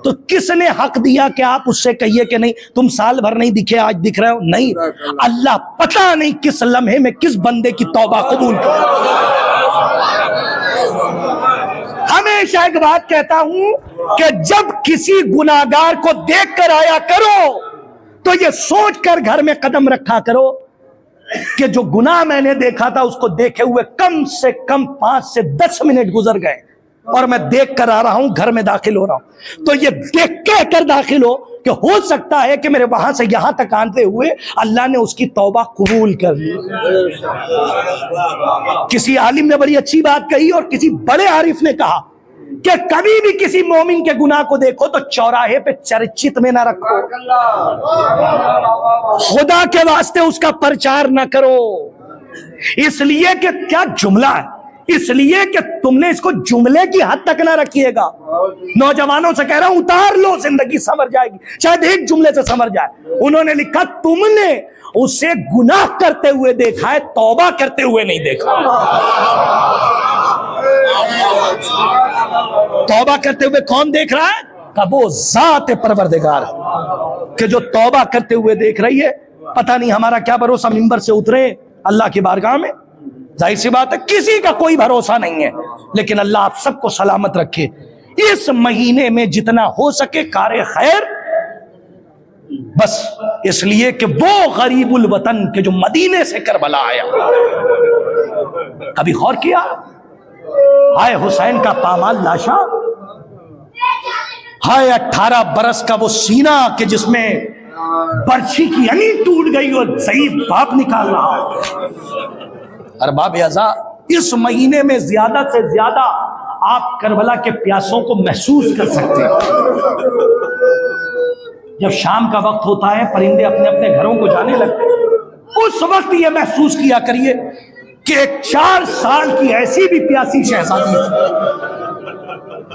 تو کس نے حق دیا کہ آپ اس سے کہیے کہ نہیں تم سال بھر نہیں دکھے آج دکھ رہے ہو؟ نہیں، اللہ پتہ نہیں کس لمحے میں کس بندے کی توبہ قبول کرے۔ ہمیشہ ایک بات کہتا ہوں کہ جب کسی گناہگار کو دیکھ کر آیا کرو تو یہ سوچ کر گھر میں قدم رکھا کرو کہ جو گناہ میں نے دیکھا تھا اس کو دیکھے ہوئے کم سے کم 5 سے 10 منٹ گزر گئے اور میں دیکھ کر آ رہا ہوں، گھر میں داخل ہو رہا ہوں، تو یہ دیکھ کہہ کر داخل ہو کہ ہو سکتا ہے کہ میرے وہاں سے یہاں تک آتے ہوئے اللہ نے اس کی توبہ قبول کر لی۔ کسی عالم نے بڑی اچھی بات کہی اور کسی بڑے عارف نے کہا کہ کبھی بھی کسی مومن کے گناہ کو دیکھو تو چوراہے پہ چرچت میں نہ رکھو، خدا کے واسطے اس کا پرچار نہ کرو، اس لیے کہ کیا جملہ ہے، اس لیے کہ تم نے اس کو جملے کی حد تک نہ رکھیے گا۔ نوجوانوں سے کہہ رہا ہوں اتار لو، زندگی سنور جائے گی، شاید ایک جملے سے سنور جائے۔ انہوں نے لکھا تم نے اسے گناہ کرتے ہوئے دیکھا ہے، توبہ کرتے ہوئے نہیں دیکھا۔ توبہ کرتے ہوئے کون دیکھ رہا ہے؟ کہ وہ ذات پروردگار کہ جو توبہ کرتے ہوئے دیکھ رہی ہے۔ پتہ نہیں ہمارا کیا بھروسہ منبر سے اترے اللہ کی بارگاہ میں، ظاہر سی بات ہے کسی کا کوئی بھروسہ نہیں ہے، لیکن اللہ آپ سب کو سلامت رکھے۔ اس مہینے میں جتنا ہو سکے کار خیر، بس اس لیے کہ وہ غریب الوطن کہ جو مدینے سے کربلا آیا، کبھی غور کیا؟ ہائے حسین کا پامال لاشا، ہائے 18 برس کا وہ سینہ کہ جس میں برچھی کی یعنی ٹوٹ گئی اور ضعیف باپ نکال رہا ہے۔ ارباب اعضاء، اس مہینے میں زیادہ سے زیادہ آپ کربلا کے پیاسوں کو محسوس کر سکتے ہیں۔ جب شام کا وقت ہوتا ہے، پرندے اپنے اپنے گھروں کو جانے لگتے ہیں، اس وقت یہ محسوس کیا کریے کہ ایک 4 سال کی ایسی بھی پیاسی شہزادی تھی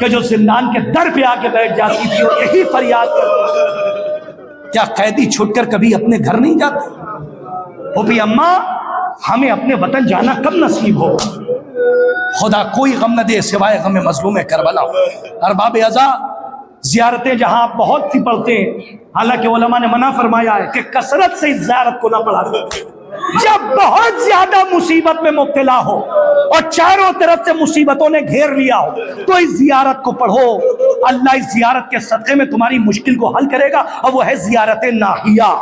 کہ جو زندان کے در پہ آ کے بیٹھ جاتی تھی اور یہی فریاد کرتی، کیا قیدی چھٹ کر کبھی اپنے گھر نہیں جاتے؟ وہ بھی اماں ہمیں اپنے وطن جانا کب نصیب ہو؟ خدا کوئی غم نہ دے سوائے غم مظلوم کربلا۔ ارباب اعضاء، زیارتیں جہاں آپ بہت سی پڑھتے ہیں، حالانکہ علماء نے منع فرمایا ہے کہ کثرت سے اس زیارت کو نہ پڑھا کریں۔ جب بہت زیادہ مصیبت میں مبتلا ہو اور چاروں طرف سے مصیبتوں نے گھیر لیا ہو تو اس زیارت کو پڑھو، اللہ اس زیارت کے صدقے میں تمہاری مشکل کو حل کرے گا، اور وہ ہے زیارت ناحیہ۔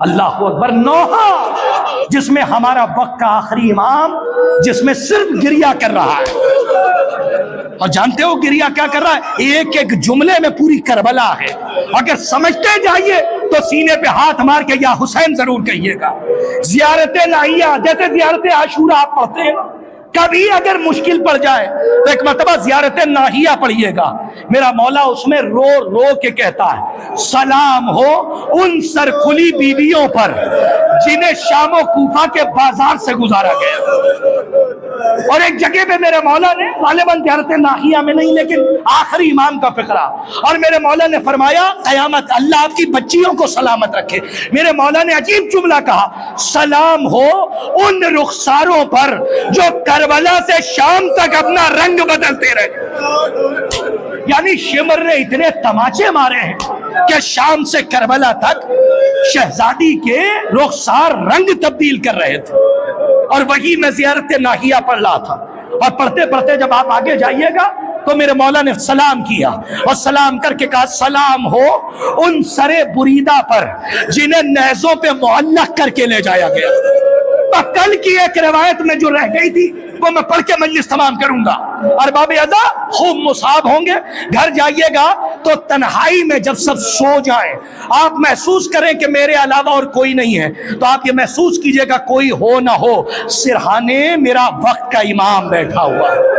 اللہ اکبر، نوحہ، جس میں ہمارا وقت کا آخری امام جس میں صرف گریہ کر رہا ہے، اور جانتے ہو گریہ کیا کر رہا ہے؟ ایک ایک جملے میں پوری کربلا ہے۔ اگر سمجھتے جائیے تو سینے پہ ہاتھ مار کے یا حسین ضرور کہیے گا۔ زیارت ناحیہ جیسے زیارت عاشورہ آپ پڑھتے ہیں، کبھی اگر مشکل پڑ جائے تو ایک مرتبہ زیارت ناحیہ پڑھیے گا۔ میرا مولا اس میں رو رو کے کہتا ہے، سلام ہو ان سرکھلی بیویوں پر جنہیں شام و کوفہ کے بازار سے گزارا گیا۔ اور ایک جگہ پہ میرے مولا نے غالباً زیارت ناحیہ میں نہیں لیکن آخری امام کا فقرہ، اور میرے مولا نے فرمایا قیامت اللہ آپ کی بچیوں کو سلامت رکھے۔ میرے مولا نے عجیب جملہ کہا، سلام ہو ان رخساروں پر جو کربلا سے شام تک اپنا رنگ بدلتے رہے۔ یعنی شمر نے اتنے تماچے مارے ہیں کہ شام سے کربلا تک شہزادی کے رخسار رنگ تبدیل کر رہے تھے، اور وہی میں زیارت ناحیہ پڑھ رہا تھا۔ اور پڑھتے پڑھتے جب آپ آگے جائیے گا تو میرے مولا نے سلام کیا اور سلام کر کے کہا، سلام ہو ان سرے بریدہ پر جنہیں نیزوں پہ معلق کر کے لے جایا گیا۔ کل کی ایک روایت میں جو رہ گئی تھی وہ میں پڑھ کے مجلس تمام کروں گا۔ ارباب اعضاء، خوب مصاب ہوں گے، گھر جائیے گا تو تنہائی میں جب سب سو جائیں آپ محسوس کریں کہ میرے علاوہ اور کوئی نہیں ہے، تو آپ یہ محسوس کیجئے گا کوئی ہو نہ ہو، سرہانے میرا وقت کا امام بیٹھا ہوا ہے،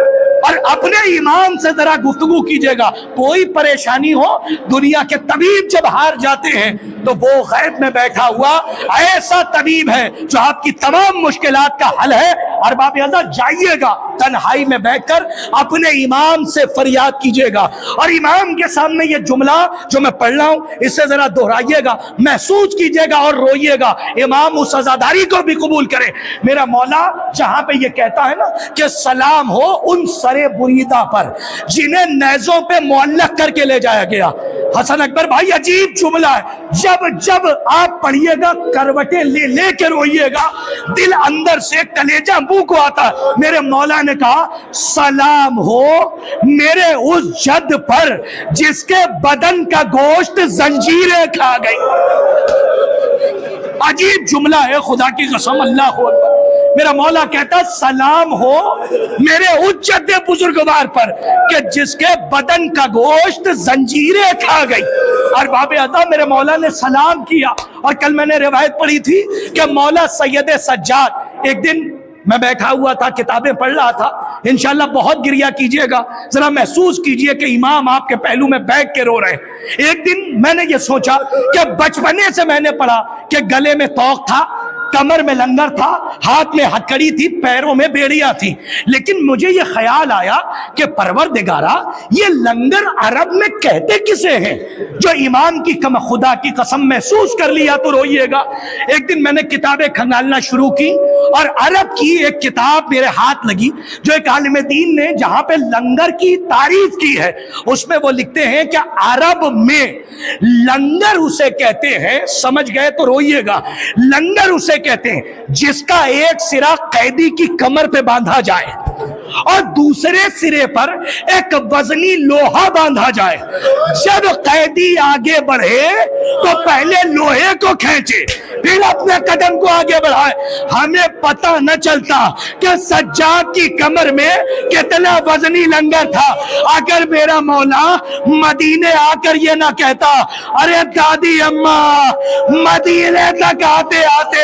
اور اپنے امام سے ذرا گفتگو کیجئے گا۔ کوئی پریشانی ہو، دنیا کے طبیب جب ہار جاتے ہیں تو وہ غیب میں بیٹھا ہوا ایسا طبیب ہے جو آپ کی تمام مشکلات کا حل ہے۔ ارباب اعضاء، جائیے گا تنہائی میں بیٹھ کر اپنے امام سے فریاد کیجئے گا، اور امام کے سامنے یہ جملہ جو میں پڑھ رہا ہوں اسے ذرا دہرائیے گا، محسوس کیجئے گا اور روئیے گا، امام اس عزاداری کو بھی قبول کرے۔ میرا مولا جہاں پہ یہ کہتا ہے نا کہ سلام ہو ان سرے بریدہ پر جنہیں نیزوں پہ معلق کر کے لے جایا گیا، حسن اکبر بھائی عجیب جملہ ہے، جب آپ پڑھیے گا کروٹیں لے لے کے روئیے گا، دل اندر سے کلیجہ منہ کو آتا ہے۔ میرے مولا نے کہا سلام ہو میرے اس جد پر جس کے بدن کا گوشت زنجیریں کھا گئی۔ عجیب جملہ ہے، خدا کی قسم، اللہ اکبر۔ میرا مولا کہتا سلام ہو میرے اس جد بزرگوار پر کہ جس کے بدن کا گوشت زنجیریں کھا گئی۔ اور باب ادا میرے مولا نے سلام کیا، اور کل میں نے روایت پڑھی تھی کہ مولا سید سجاد ایک دن میں بیٹھا ہوا تھا، کتابیں پڑھ رہا تھا، انشاءاللہ بہت گریہ کیجئے گا، ذرا محسوس کیجئے کہ امام آپ کے پہلو میں بیٹھ کے رو رہے ہیں۔ ایک دن میں نے یہ سوچا کہ بچپنے سے میں نے پڑھا کہ گلے میں طوق تھا، کمر میں لنگر تھا، ہاتھ میں ہتھکڑی تھی، پیروں میں بیڑیاں تھی، لیکن مجھے یہ خیال آیا کہ پروردگارا یہ لنگر عرب میں کہتے کسے ہیں؟ جو امام کی خدا کی قسم محسوس کر لیا تو روئیے گا۔ ایک دن میں نے کتابیں کھنگالنا شروع کی اور عرب کی ایک کتاب میرے ہاتھ لگی جو ایک عالم دین نے جہاں پہ لنگر کی تعریف کی ہے، اس میں وہ لکھتے ہیں کہ عرب میں لنگر اسے کہتے ہیں، سمجھ گئے تو روئیے گا، لنگر اسے کہتے ہیں جس کا ایک سرا قیدی کی کمر پہ باندھا جائے اور دوسرے سرے پر ایک وزنی لوہا باندھا جائے، جب قیدی آگے بڑھے تو پہلے لوہے کو کھینچے پھر اپنے قدم کو آگے بڑھائے۔ ہمیں پتہ نہ چلتا کہ سجاد کی کمر میں کتنا وزنی لنگر تھا اگر میرا مولا مدینے آ کر یہ نہ کہتا ارے دادی اماں مدینے تک آتے آتے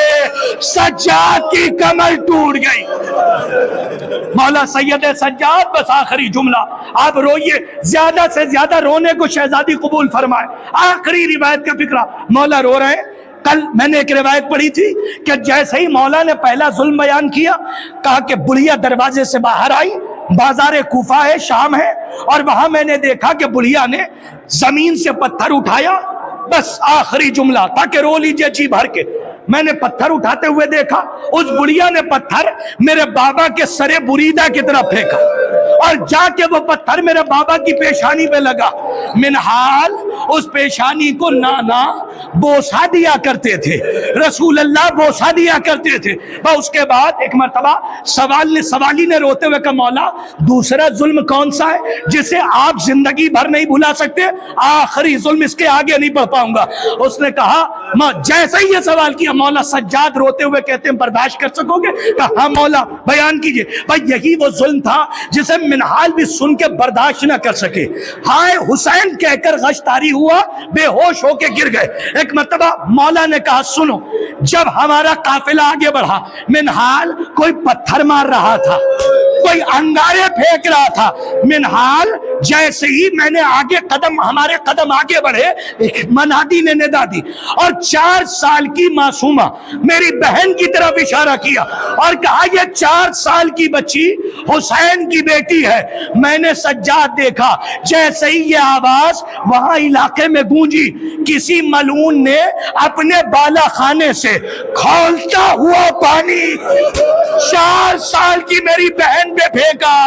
سجاد کی کمر ٹوٹ گئی۔ مولا سید سجاد بس آخری جملہ، آپ روئیے، زیادہ سے زیادہ رونے کو شہزادی قبول فرمائے۔ آخری روایت کا فکرہ، مولا رو رہے ہیں۔ کل میں نے ایک روایت پڑھی تھی کہ جیسے ہی مولا نے پہلا ظلم بیان کیا، کہا کہ بڑھیا دروازے سے باہر آئی، بازار کوفہ ہے، شام ہے، اور وہاں میں نے دیکھا کہ بڑھیا نے زمین سے پتھر اٹھایا، بس آخری جملہ تاکہ رو لیجئے جی بھر کے۔ میں نے پتھر اٹھاتے ہوئے دیکھا، اس بڑھیا نے پتھر میرے بابا کے سرے بریدہ کی طرف پھینکا اور جا کے وہ پتھر میرے بابا کی پیشانی پہ لگا۔ منحال اس پیشانی کو نانا بوسا دیا کرتے تھے، رسول اللہ بوسا دیا کرتے تھے۔ بس اس کے بعد ایک مرتبہ سوالی نے روتے ہوئے کہا مولا دوسرا ظلم کون سا ہے جسے آپ زندگی بھر نہیں بھلا سکتے؟ آخری ظلم، اس کے آگے نہیں پڑھ پاؤں گا۔ اس نے کہا جیسے ہی یہ سوال کیا مولا سجاد روتے ہوئے کہتے ہیں برداشت کر سکو گے؟ کہا ہاں مولا بیان کیجئے۔ بھائی یہی وہ ظلم تھا جسے منحال بھی سن کے برداشت نہ کر سکے، ہائے حسین کہہ کر غش طاری ہوا، بے ہوش ہو کے گر گئے۔ ایک مرتبہ مولا نے کہا سنو، جب ہمارا قافلہ آگے بڑھا منحال کوئی پتھر مار رہا تھا، کوئی انگارے پھینک رہا تھا، منحال جیسے ہی میں نے ہمارے قدم آگے بڑھے ایک منادی نے ندا دی اور 4 سال کی معصومہ میری بہن کی طرف اشارہ کیا اور کہا یہ 4 سال کی بچی حسین کی بیٹی ہے۔ میں نے سجاد دیکھا، جیسے ہی یہ آواز وہاں علاقے میں گونجی، کسی ملعون نے اپنے بالا خانے سے کھولتا ہوا پانی 4 سال کی میری بہن پہ پھینکا۔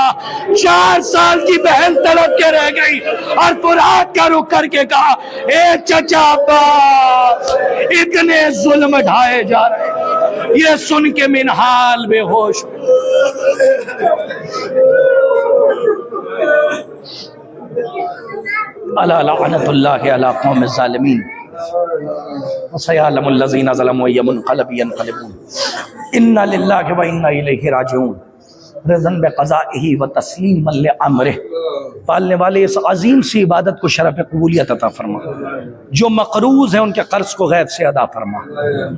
4 سال کی بہن تڑپ کے رہ گئی اور فرات کا رخ کر کے کہا اے چچا عباس اتنے ظلم ڈھائے جا رہے ہیں۔ یہ سن کے منحال بے ہوش الا لعنت اللہ علی قوم الظالمین وسيعلم الذين ظلموا أي منقلب ينقلبون إنا لله وإنا إليه راجعون رضا بقضائه وتسلیما لأمره۔ پالنے والے اس عظیم سی عبادت کو شرف قبولیت عطا فرما، جو مقروض ہیں ان کے قرض کو غیب سے ادا فرما۔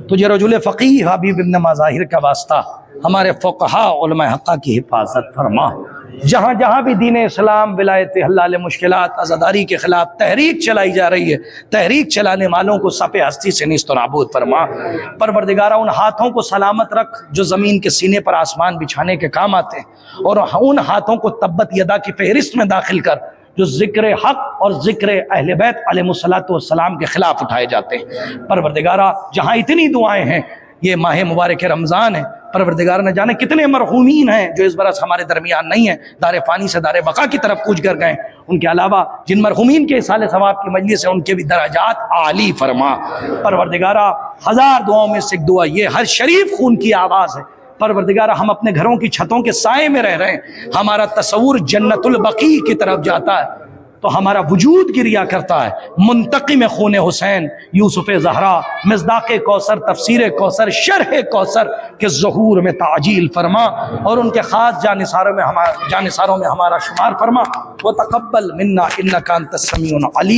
تجھے رجل فقیہ حبیب ابن مظاہر کا واسطہ ہمارے فقہاء علماء حقہ کی حفاظت فرما۔ جہاں جہاں بھی دین اسلام ولایت حلال مشکلات عزاداری کے خلاف تحریک چلائی جا رہی ہے، تحریک چلانے والوں کو صف ہستی سے نیست و نابود فرما۔ پروردگارہ ان ہاتھوں کو سلامت رکھ جو زمین کے سینے پر آسمان بچھانے کے کام آتے ہیں، اور ان ہاتھوں کو تبت یدا کی فہرست میں داخل کر جو ذکر حق اور ذکر اہل بیت علیہ الصلوۃ والسلام کے خلاف اٹھائے جاتے ہیں۔ پروردگارہ جہاں اتنی دعائیں ہیں، یہ ماہ مبارک رمضان ہے، پروردگار نے جانے کتنے مرحومین ہیں جو اس برس ہمارے درمیان نہیں ہیں، دار فانی سے دار بقا کی طرف کوچ کر گئے۔ ان کے علاوہ جن مرحومین کے اصال ثواب کی مجلس ہے ان کے بھی درجات عالی فرما۔ پروردگارہ ہزار دعاؤں میں سے ایک دعا یہ ہر شریف خون کی آواز ہے۔ پروردگارہ ہم اپنے گھروں کی چھتوں کے سائے میں رہ رہے ہیں، ہمارا تصور جنت البقیع کی طرف جاتا ہے تو ہمارا وجود گریا کرتا ہے۔ منتقم خون حسین، یوسف زہرا، مصداق کوثر، تفسیر کوثر، شرح کوثر کے ظہور میں تعجیل فرما، اور ان کے خاص جانثاروں میں ہمارا شمار فرما۔ وتقبل منا انک انت السمیع العلیم۔